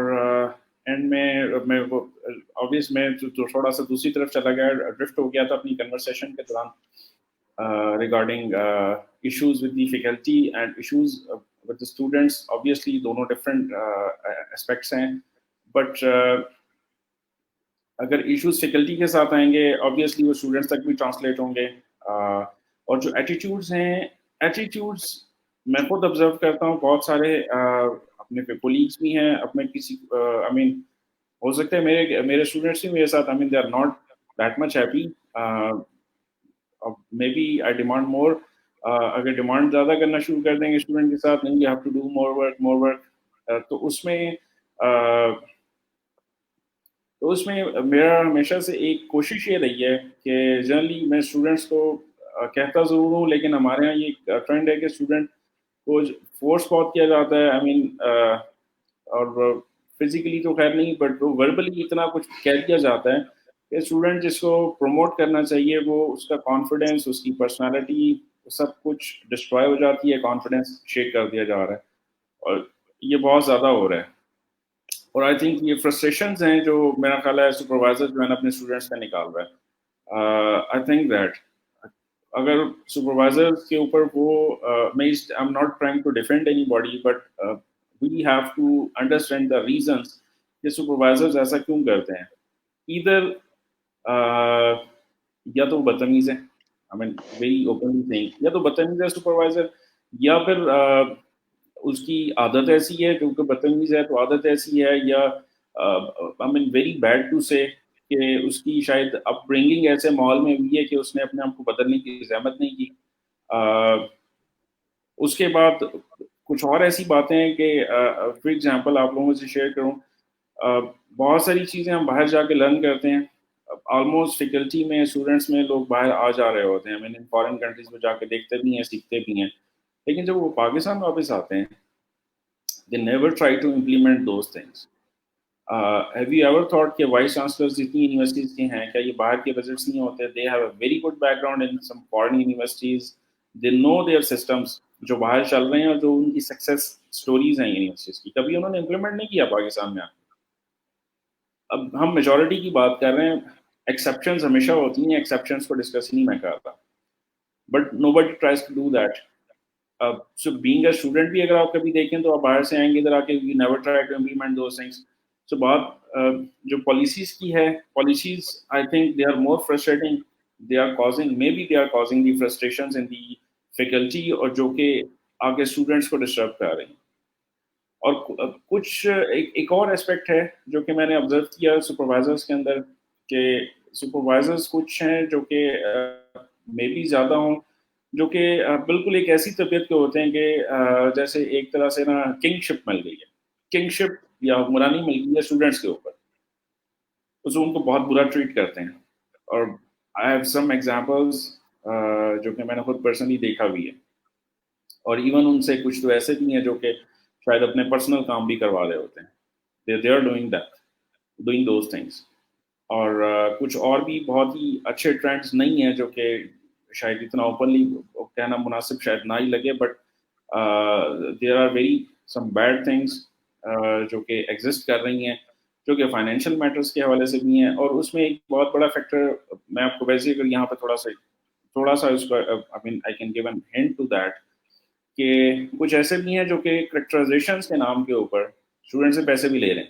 اینڈ میں وہ آبویس میں تھوڑا سا دوسری طرف چلا گیا، ڈرفٹ ہو گیا تھا اپنی کنورسیشن کے دوران regarding issues with the faculty and issues with the students. Obviously دونوں ڈفرینٹ اسپیکٹس ہیں، بٹ اگر ایشوز فیکلٹی کے ساتھ آئیں گے آبویسلی وہ اسٹوڈنٹس تک بھی ٹرانسلیٹ ہوں گے. اور جو ایٹیٹیوڈس ہیں، ایٹیٹیوڈس میں خود آبزرو کرتا ہوں، بہت سارے اپنے کولیگس بھی ہیں، اپنے کسی آئی مین ہو سکتا ہے میرے اسٹوڈنٹس بھی میرے ساتھ I mean they are not that much happy, maybe I demand more. اگر ڈیمانڈ زیادہ کرنا شروع کر دیں گے اسٹوڈنٹ کے ساتھ، نہیں you have to do more work, تو اس میں میرا ہمیشہ سے ایک کوشش یہ رہی ہے کہ جنرلی میں اسٹوڈنٹس کو کہتا ضرور ہوں، لیکن ہمارے یہاں یہ ٹرینڈ ہے کہ اسٹوڈنٹ کو فورس بہت کیا جاتا ہے، آئی مین اور فزیکلی تو خیر نہیں، بٹ وہ وربلی اتنا کچھ کہہ دیا جاتا ہے کہ اسٹوڈنٹ جس کو پروموٹ کرنا چاہیے وہ اس کا کانفیڈینس، اس کی پرسنالٹی سب کچھ ڈسٹرائے ہو جاتی ہے، کانفیڈینس شیک کر دیا جا رہا ہے، اور یہ بہت زیادہ ہو رہا ہے. اور آئی تھنک یہ فرسٹریشنز ہیں جو میرا خیال ہے سپروائزر جو ہے نا اپنے اسٹوڈنٹس کا نکال رہا ہے. آئی تھنک دیٹ اگر سپروائزر کے اوپر وہ میں I am not trying to defend anybody, but we have to understand the reasons کہ سپروائزرز ایسا کیوں کرتے ہیں. ادھر یا تو بدتمیز ہے، I mean very openly saying, یا تو بدتمیز ہے سپروائزر، یا پھر اس کی عادت ایسی ہے کیونکہ بدتمیز ہے تو عادت ایسی ہے، یا آئی مین ویری بیڈ ٹو سے کہ اس کی شاید اپ برنگنگ ایسے ماحول میں ہوئی ہے کہ اس نے اپنے آپ کو بدلنے کی زحمت نہیں کی. اس کے بعد کچھ اور ایسی باتیں ہیں کہ فار ایگزامپل آپ لوگوں سے شیئر کروں، بہت ساری چیزیں ہم باہر جا کے لرن کرتے ہیں. آلموسٹ فیکلٹی میں، اسٹوڈنٹس میں لوگ باہر آ جا رہے ہوتے ہیں، میں نے فارن کنٹریز میں جا کے دیکھتے بھی ہیں، سیکھتے بھی ہیں، لیکن جب وہ پاکستان واپس آتے ہیں they never try to implement those things. Have you ever thought کہ وائس چانسلرز جتنی یونیورسٹیز کے ہیں کیا یہ باہر کے وزٹس نہیں ہوتے؟ they have a very good background in some foreign universities, they know their systems جو باہر چل رہے ہیں اور جو ان کی سکسیس سٹوریز ہیں یونیورسٹیز کی، کبھی انہوں نے امپلیمنٹ نہیں کیا پاکستان میں. اب ہم میجورٹی کی بات کر رہے ہیں، ایکسیپشنز ہمیشہ ہوتی ہیں، ایکسیپشنز کو ڈسکس نہیں میں کرتا، but nobody tries to do that. So being a student بھی اگر آپ کبھی دیکھیں تو آپ باہر سے آئیں گے ادھر آ کے we never try to implement those things. So بات جو پالیسیز کی ہے، policies I think they are more frustrating, they are causing the frustrations in the faculty اور جو کہ آگے اسٹوڈنٹس کو ڈسٹرب کر رہی ہیں. اور کچھ ایک اور اسپیکٹ ہے جو کہ میں نے آبزرو کیا سپروائزرس کے اندر کہ سپروائزرس کچھ ہیں جو کہ مے بی زیادہ ہوں، جو کہ بالکل ایک ایسی طبیعت کے ہوتے ہیں کہ جیسے ایک طرح سے نا کنگ شپ مل گئی ہے، کنگ شپ یا حکمرانی مل گئی ہے اسٹوڈنٹس کے اوپر، اس ان کو بہت برا ٹریٹ کرتے ہیں. اور آئی ہیو سم ایگزامپلز جو کہ میں نے خود پرسنلی دیکھا بھی ہے، اور ایون ان سے کچھ تو ایسے بھی ہیں جو کہ شاید اپنے پرسنل کام بھی کروا رہے ہوتے ہیں، they are doing those things. اور کچھ اور بھی بہت ہی اچھے ٹرینڈز نہیں ہیں جو کہ شاید اتنا اوپنلی کہنا مناسب شاید نہ ہی لگے، but there are very some bad things جو کہ ایگزسٹ کر رہی ہیں، جو کہ فائنینشیل میٹرس کے حوالے سے بھی ہیں. اور اس میں ایک بہت بڑا فیکٹر میں آپ کو ویسے اگر یہاں پہ تھوڑا سا اس کا I mean I can give an hint to that کہ کچھ ایسے بھی ہیں جو کہ کریکٹرائزیشنس کے نام کے اوپر اسٹوڈنٹ سے پیسے بھی لے رہے ہیں.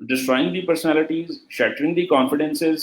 destroying the personalities, shattering the confidences,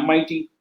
MIT.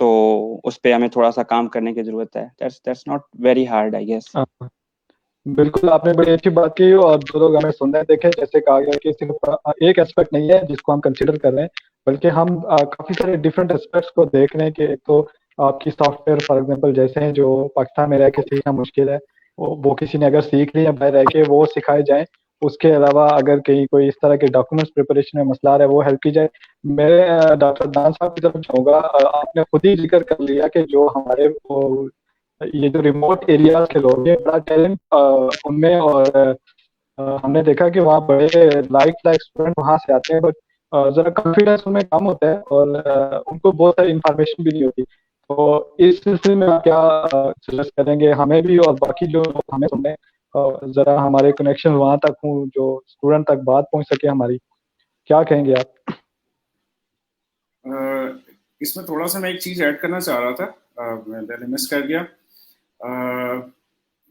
تو اس پہ ہمیں تھوڑا سا کام کرنے کی ضرورت ہے. That's not very hard, I guess. بالکل آپ نے بڑی اچھی بات کی. اور جو لوگ ہمیں سن رہے ہیں دیکھیں جیسے کہا گیا کہ صرف ایک اسپیکٹ نہیں ہے جس کو ہم کنسیڈر کر رہے ہیں, بلکہ ہم کافی سارے ڈفرینٹ اسپیکٹس کو دیکھ رہے ہیں کہ ایک تو آپ کی سافٹ ویئر فار ایگزامپل جیسے ہیں جو پاکستان میں رہ کے سیکھنا مشکل ہے, وہ کسی نے اگر سیکھ لی ہے باہر رہ کے وہ سکھائے جائیں. اس کے علاوہ اگر کہیں کوئی اس طرح کے ڈاکومنٹس پریپریشن میں مسئلہ آ رہا ہے وہ ہیلپ کی جائے. میں ڈاکٹر عدنان صاحب کی طرف جاؤں گا. آپ نے خود ہی ذکر کر لیا کہ جو ہمارے یہ جو ریموٹ ایریاز کے لوگ ہیں بڑا ٹیلنٹ ان میں, اور ہم نے دیکھا کہ وہاں بڑے لائک اسٹوڈنٹ وہاں سے آتے ہیں, بٹ ذرا کانفیڈینس ان میں کم ہوتا ہے اور ان کو بہت ساری انفارمیشن بھی نہیں ہوتی. تو اس سلسلے میں آپ کیا سجیسٹ کریں گے ہمیں بھی اور باقی جو ہمیں سنیں, ذرا ہمارے کنیکشن وہاں تک ہوں جو اسٹوڈنٹ تک بات پہنچ سکے ہماری, کیا کہیں گے آپ؟ اس میں تھوڑا سا میں ایک چیز ایڈ کرنا چاہ رہا تھا, میں پہلے مس کر گیا.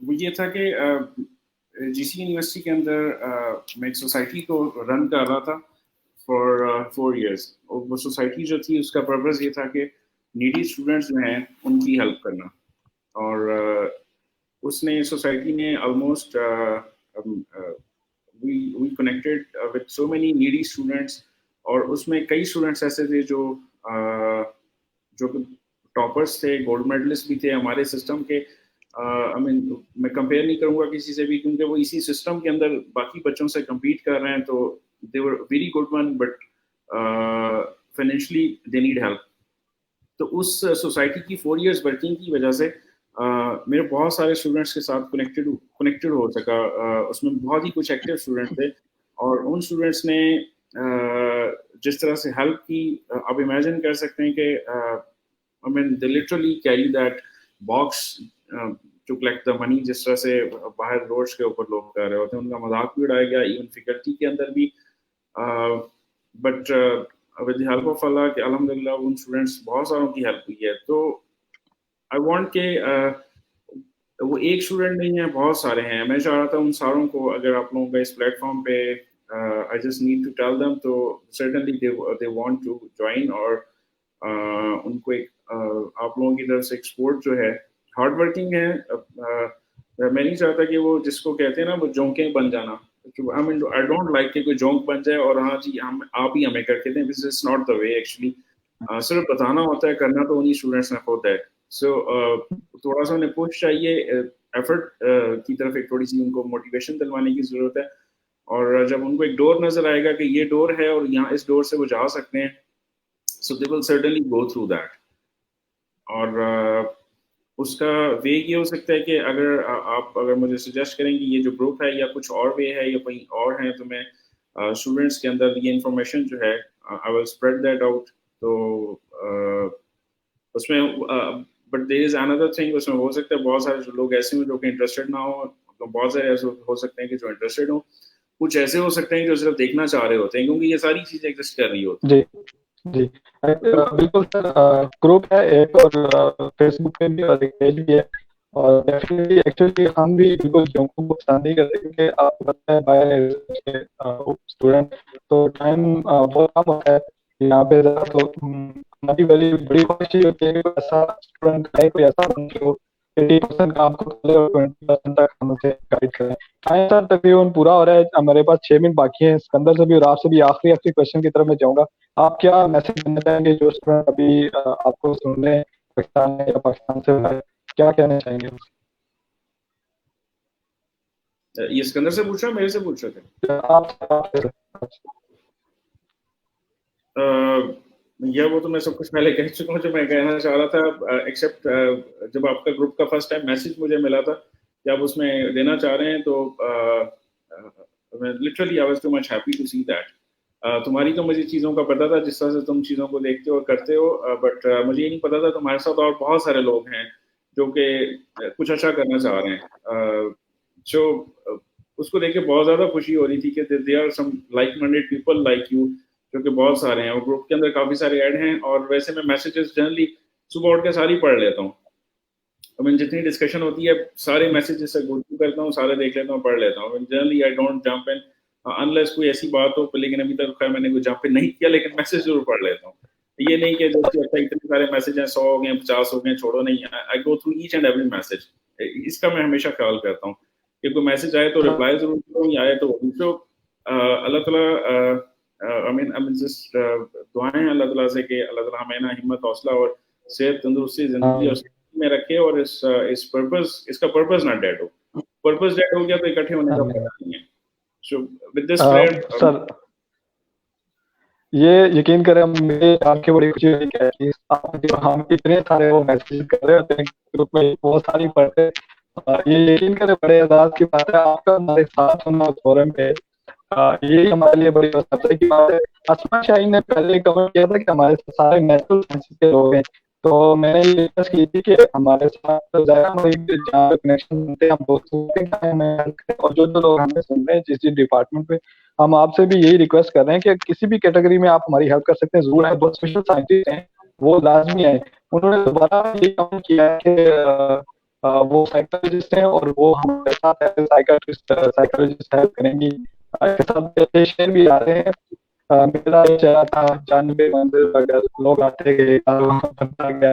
وہ یہ تھا کہ جی سی یونیورسٹی کے اندر میں ایک سوسائٹی کو رن کر رہا تھا فار 4 years. اور وہ سوسائٹی جو تھی اس کا پرپز یہ تھا کہ نیڈی اسٹوڈنٹس جو ہیں ان کی ہیلپ کرنا. اور اس نے سوسائٹی نے almost we connected with so many needy students, اور اس میں کئی اسٹوڈنٹس ایسے تھے جو ٹاپرس تھے, گولڈ میڈلسٹ بھی تھے ہمارے سسٹم کے. میں کمپیئر نہیں کروں گا کسی سے بھی, کیونکہ وہ اسی سسٹم کے اندر باقی بچوں سے کمپیٹ کر رہے ہیں, تو they were very good one, but financially they need help. تو اس سوسائٹی کی 4 years ورکنگ کی وجہ سے میرے بہت سارے اسٹوڈنٹس کے ساتھ کنیکٹڈ ہو سکا. اس میں بہت ہی کچھ ایکٹیو اسٹوڈنٹ تھے, اور ان اسٹوڈنٹس نے جس طرح سے ہیلپ کی آپ امیجن کر سکتے ہیں کہ they literally carry that box to collect the money. جس طرح سے باہر روڈس کے اوپر لوگ کر رہے ہوتے ہیں, ان کا مذاق بھی اڑایا گیا ایون فیکلٹی کے اندر بھی. But with the help of اللہ کہ الحمد للہ ان اسٹوڈنٹس بہت ساروں کی ہیلپ ہوئی ہے. تو آئی وانٹ کہ وہ ایک اسٹوڈنٹ نہیں ہے, بہت سارے ہیں. میں چاہ رہا تھا ان ساروں کو اگر آپ لوگوں کا اس پلیٹ فارم پہ I just need to tell them, تو certainly they want to join. اور ان کو ایک آپ لوگوں کی طرف سے ایک سپورٹ جو ہے, ہارڈ ورکنگ ہے. میں نہیں چاہتا کہ وہ جس کو کہتے ہیں نا وہ جونکیں بن جانا. I don't like کہ کوئی جونک بن جائے اور ہاں جی آپ ہی ہمیں کر کے دیں. This is not the way actually. صرف بتانا ہوتا ہے, کرنا تو انہیں اسٹوڈنٹس نے خود ہے. سو تھوڑا سا انہیں پوش چاہیے, ایفرٹ کی طرف ایک تھوڑی سی ان کو موٹیویشن دلوانے کی ضرورت ہے. اور جب ان کو ایک ڈور نظر آئے گا کہ یہ ڈور ہے اور یہاں اس ڈور سے وہ جا سکتے ہیں, so they will certainly go through that. اور اس کا وے یہ ہو سکتا ہے کہ اگر مجھے سجیسٹ کریں کہ یہ جو گروپ ہے یا کچھ اور وے ہے یا کہیں اور ہیں, تو میں اسٹوڈنٹس کے اندر یہ انفارمیشن جو ہے I will spread that out. تو اس میں but there is another thing, اس میں ہو سکتا ہے بہت سارے لوگ ایسے ہوں جو کہ انٹرسٹڈ نہ ہوں, بہت سارے ایسے ہو سکتے ہیں کہ جو انٹرسٹڈ ہوں, کچھ ایسے ہو سکتے ہیں جو صرف دیکھنا چاہ رہے ہوتے ہیں, کیونکہ یہ ساری چیزیں ایگزسٹ کر رہی ہوتی ہیں. جی بالکل سر, گروپ ہے ایک اور فیس بک پہ بھی اور ایک پیج بھی ہے. اور ڈیفینیٹلی ایکچولی ہم بھی بالکل جونکوں کو پسند نہیں کرتے, کیونکہ آپ کو پتہ ہے باہر اسٹوڈنٹ تو ٹائم بہت کم ہوتا ہے یہاں پہ. تو ہماری بڑی خواہش یہ ہوتی ہے کہ کوئی ایسا اسٹوڈنٹ ہے, کوئی ایسا جو 80% کام کو کرے اور 20% تک ہم اسے گائڈ کریں. سر تقریباً پورا ہو رہا ہے, ہمارے پاس 6 منٹ باقی ہیں. سکندر سے بھی اور آپ سے بھی آخری کوشچن کی طرف میں جاؤں گا. آپ کیا میسج دینا چاہیں گے جو اسٹوڈنٹ ابھی آپ کو سن رہے ہیں پاکستان میں یا پاکستان سے باہر, کیا کہنا چاہیں گے؟ یہ سکندر سے پوچھ رہا, میرے سے پوچھ رہے تھے یا وہ تو میں سب کچھ پہلے کہہ چکا ہوں جو میں کہنا چاہ رہا تھا, ایکسیپٹ جب آپ کا گروپ کا فرسٹ ٹائم میسج مجھے ملا تھا کہ آپ اس میں دینا چاہ رہے ہیں, تو literally I was too much happy to see that. تمہاری تو مجھے چیزوں کا پتا تھا جس طرح سے تم چیزوں کو دیکھتے ہو اور کرتے ہو, بٹ مجھے یہ نہیں پتا تھا تمہارے ساتھ اور بہت سارے لوگ ہیں جو کہ کچھ اچھا کرنا چاہ رہے ہیں. جو اس کو دیکھ کے بہت زیادہ خوشی ہو رہی تھی کہ they are some like minded people like you, جو کہ بہت سارے ہیں. اور گروپ کے اندر کافی سارے ایڈ ہیں, اور ویسے میں میسیجز جنرلی صبح اٹھ کے ساری پڑھ لیتا ہوں. جتنی ڈسکشن ہوتی ہے سارے میسیجز سے گو تھرو کرتا ہوں, سارے دیکھ لیتا ہوں, پڑھ لیتا ہوں. Generally I don't jump in unless کوئی ایسی بات ہو, لیکن ابھی تک میں نے کوئی جمپ ان نہیں کیا, لیکن میسیج ضرور پڑھ لیتا ہوں. یہ نہیں کہ دوستی اچھا اتنے سارے میسج ہیں 100 ہو گئے 50 ہو گئے چھوڑو نہیں. I go through each and every message. اس کا میں ہمیشہ خیال کرتا ہوں کہ کوئی میسج آئے تو رپلائی ضرور کروں, یا آئے تو دوسروں اللہ تعالیٰ جسٹ دعائیں اللہ تعالیٰ سے کہ اللہ تعالیٰ ہمیں نا ہمت حوصلہ اور صحت تندرستی زندگی اور میں رکھے, اور اس کا پرپز نہ ڈیڈ ہو. پرپز ڈیڈ ہو گیا تو اکٹھے ہونے کا فائدہ نہیں ہے. سو ود دس پریئر سر یہ یقین کریں مجھے آپ کی بڑی خوشی ہوئی کہ ہم اتنے سارے وہ میسیج کر رہے ہوتے ہیں گروپ میں, بہت ساری پڑھتے. یہ یقین کریں بڑے اعزاز کی بات ہے آپ کا ہمارے ساتھ ہونا فورم پہ, یہی ہمارے لیے بڑی وسعت کی بات ہے. اسما شاہین نے پہلے کمنٹ کیا تھا کہ ہمارے سارے نیچرل سائنسز کے لوگ ہیں, تو میں نے یہ ریکویسٹ کی تھی کہ ہمارے ساتھ جہاں کنیکشن بنتے ہیں ہم دوستوں کے, اور جو لوگ ہمیں سن رہے ہیں جس ڈپارٹمنٹ پہ, ہم آپ سے بھی یہی ریکویسٹ کر رہے ہیں کہ کسی بھی کیٹیگری میں آپ ہماری ہیلپ کر سکتے ہیں. ضرور ہے بہت اسپیشل سائنٹسٹ ہیں وہ لازمی ہیں, انہوں نے دوبارہ یہ کام کیا ہے کہ وہ سائیکالوجسٹ ہیں اور وہ ہمارے ساتھ سائیکالوجسٹ ہیلپ کریں گی. پیشنٹ بھی آ رہے ہیں. میرا یہ چاہا تھا جانبے منزل اگر لوگ آتے گئے بنتا گیا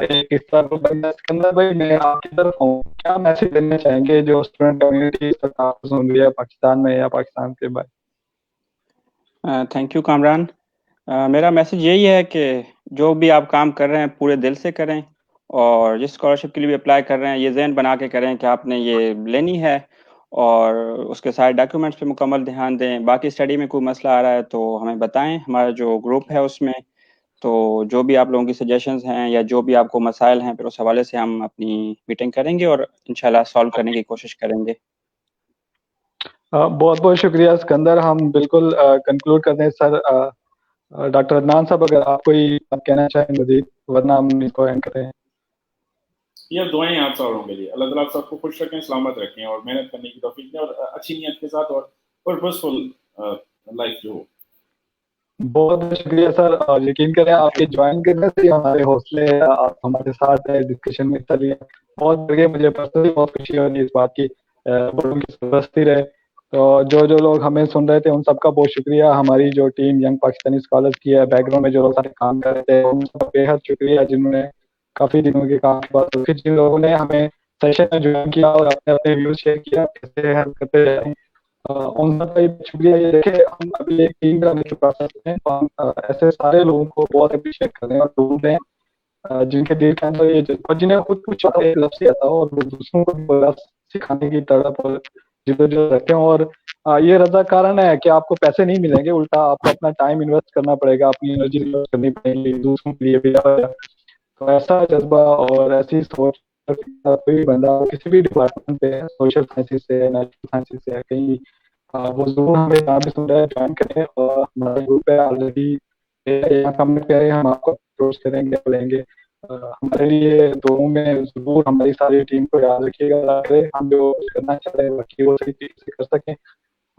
ایک اس طرح کو بننا. سکندر بھائی میں آپ کی طرف ہوں, کیا میسج دینا چاہیں گے جو اسٹوڈنٹ کمیونٹی سن رہی ہے پاکستان میں یا پاکستان کے باہر؟ Thank you Kamran. میرا میسج یہی ہے کہ جو بھی آپ کام کر رہے ہیں پورے دل سے کریں, اور جس اسکالرشپ کے لیے بھی اپلائی کر رہے ہیں یہ ذہن بنا کے کریں کہ آپ نے یہ لینی ہے, اور اس کے سارے ڈاکیومنٹس پہ مکمل دھیان دیں. باقی اسٹڈی میں کوئی مسئلہ آ رہا ہے تو ہمیں بتائیں, ہمارا جو گروپ ہے اس میں تو جو بھی آپ لوگوں کی سجیشنز ہیں یا جو بھی آپ کو مسائل ہیں پھر اس حوالے سے ہم اپنی میٹنگ کریں گے اور انشاءاللہ سالو کرنے کی کوشش کریں گے. بہت بہت شکریہ سکندر. ہم بالکل کنکلوڈ کرتے ہیں. سر ڈاکٹر عدنان صاحب اگر آپ کوئی کہنا چاہیں مزید, ورنہ ہم اس کو اینڈ کرتے ہیں. یہ دعائیں آپ ساروں کے لیے, اللہ تعالیٰ آپ سب کو خوش رکھیں, سلامت رکھیں اور محنت کرنے کی توفیق دیں, اور اچھی نیت کے ساتھ اور پرپسفل لائف جو ہو. بہت بہت شکریہ سر. اور یقین کریں آپ کے جوائن کرنے سے ہمارے حوصلے آپ ہمارے ساتھ ہیں ڈسکشن میں حصہ لیا, بہت بڑھیا. مجھے پرسنلی بہت خوشی ہو رہی ہے اس بات کی, بڑوں کی سرپرستی رہے. تو جو لوگ ہمیں سن رہے تھے ان سب کا بہت شکریہ. ہماری جو ٹیم ینگ پاکستانی اسکالرس کی ہے, بیک گراؤنڈ میں جو لوگ سارے کام کر رہے تھے ان سب کا بے حد شکریہ, جنہوں نے کافی دنوں کے کام کے بعد پھر جن لوگوں نے ہمیں سیشن میں جوائن کیا اور اپنے ویوز شیئر کیا, کیسے ہیلپ کرتے رہے ان سب کا شکریہ. یہ دیکھیں ہم ابھی ایک ٹیم کا پروسیس ہیں, تو ہم ایسے سارے لوگوں کو بہت اپریشیٹ کرتے ہیں اور ڈھونڈ رہے ہیں جن کے دل کے اندر یہ اور جنہیں خود کچھ ایک لفظ آتا ہو اور دوسروں کو بھی لفظ سکھانے کی تڑپ اور جدوجہد رکھتے ہیں. اور یہ رضا کارن ہے کہ آپ کو پیسے نہیں ملیں گے, الٹا آپ کو اپنا ٹائم انویسٹ کرنا پڑے گا, اپنی انرجی انویسٹ کرنی پڑے گی دوسروں کے لیے بھی. تو ایسا جذبہ اور ایسی سوچ کوئی بندہ کسی بھی ڈپارٹمنٹ پہ سوشل سائنسز سے نیچرل سائنسز سے کہیں وہ ضرور ہمیں یہاں بھی سن رہے ہیں جوائن کریں. اور ہمارا گروپ ہے آلریڈی یہاں کمنٹ کریں, ہم آپ کو اپروچ کریں گے لیں گے. ہمارے لیے دونوں میں ضرور ہماری ساری ٹیم کو یاد رکھیے گا, ہم جو کرنا چاہ رہے ہیں باقی وہ صحیح طریقے سے کر سکیں.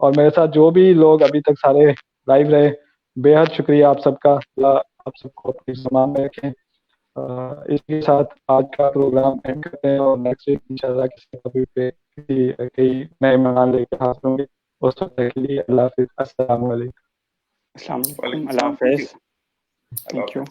اور میرے ساتھ جو بھی لوگ ابھی تک سارے لائیو رہے, بے حد شکریہ آپ سب کا. اللہ آپ سب کو اپنی زمان میں رکھیں. اس کے ساتھ آج کا پروگرام اینڈ کرتے ہیں, اور نیکسٹ ویک انشاءاللہ کسی ٹاپک پہ کئی نئے مہمان لے کے حاضر ہوں گے. اس وقت کے لیے اللہ حافظ. السلام علیکم. السلام علیکم. اللہ حافظ. Thank you.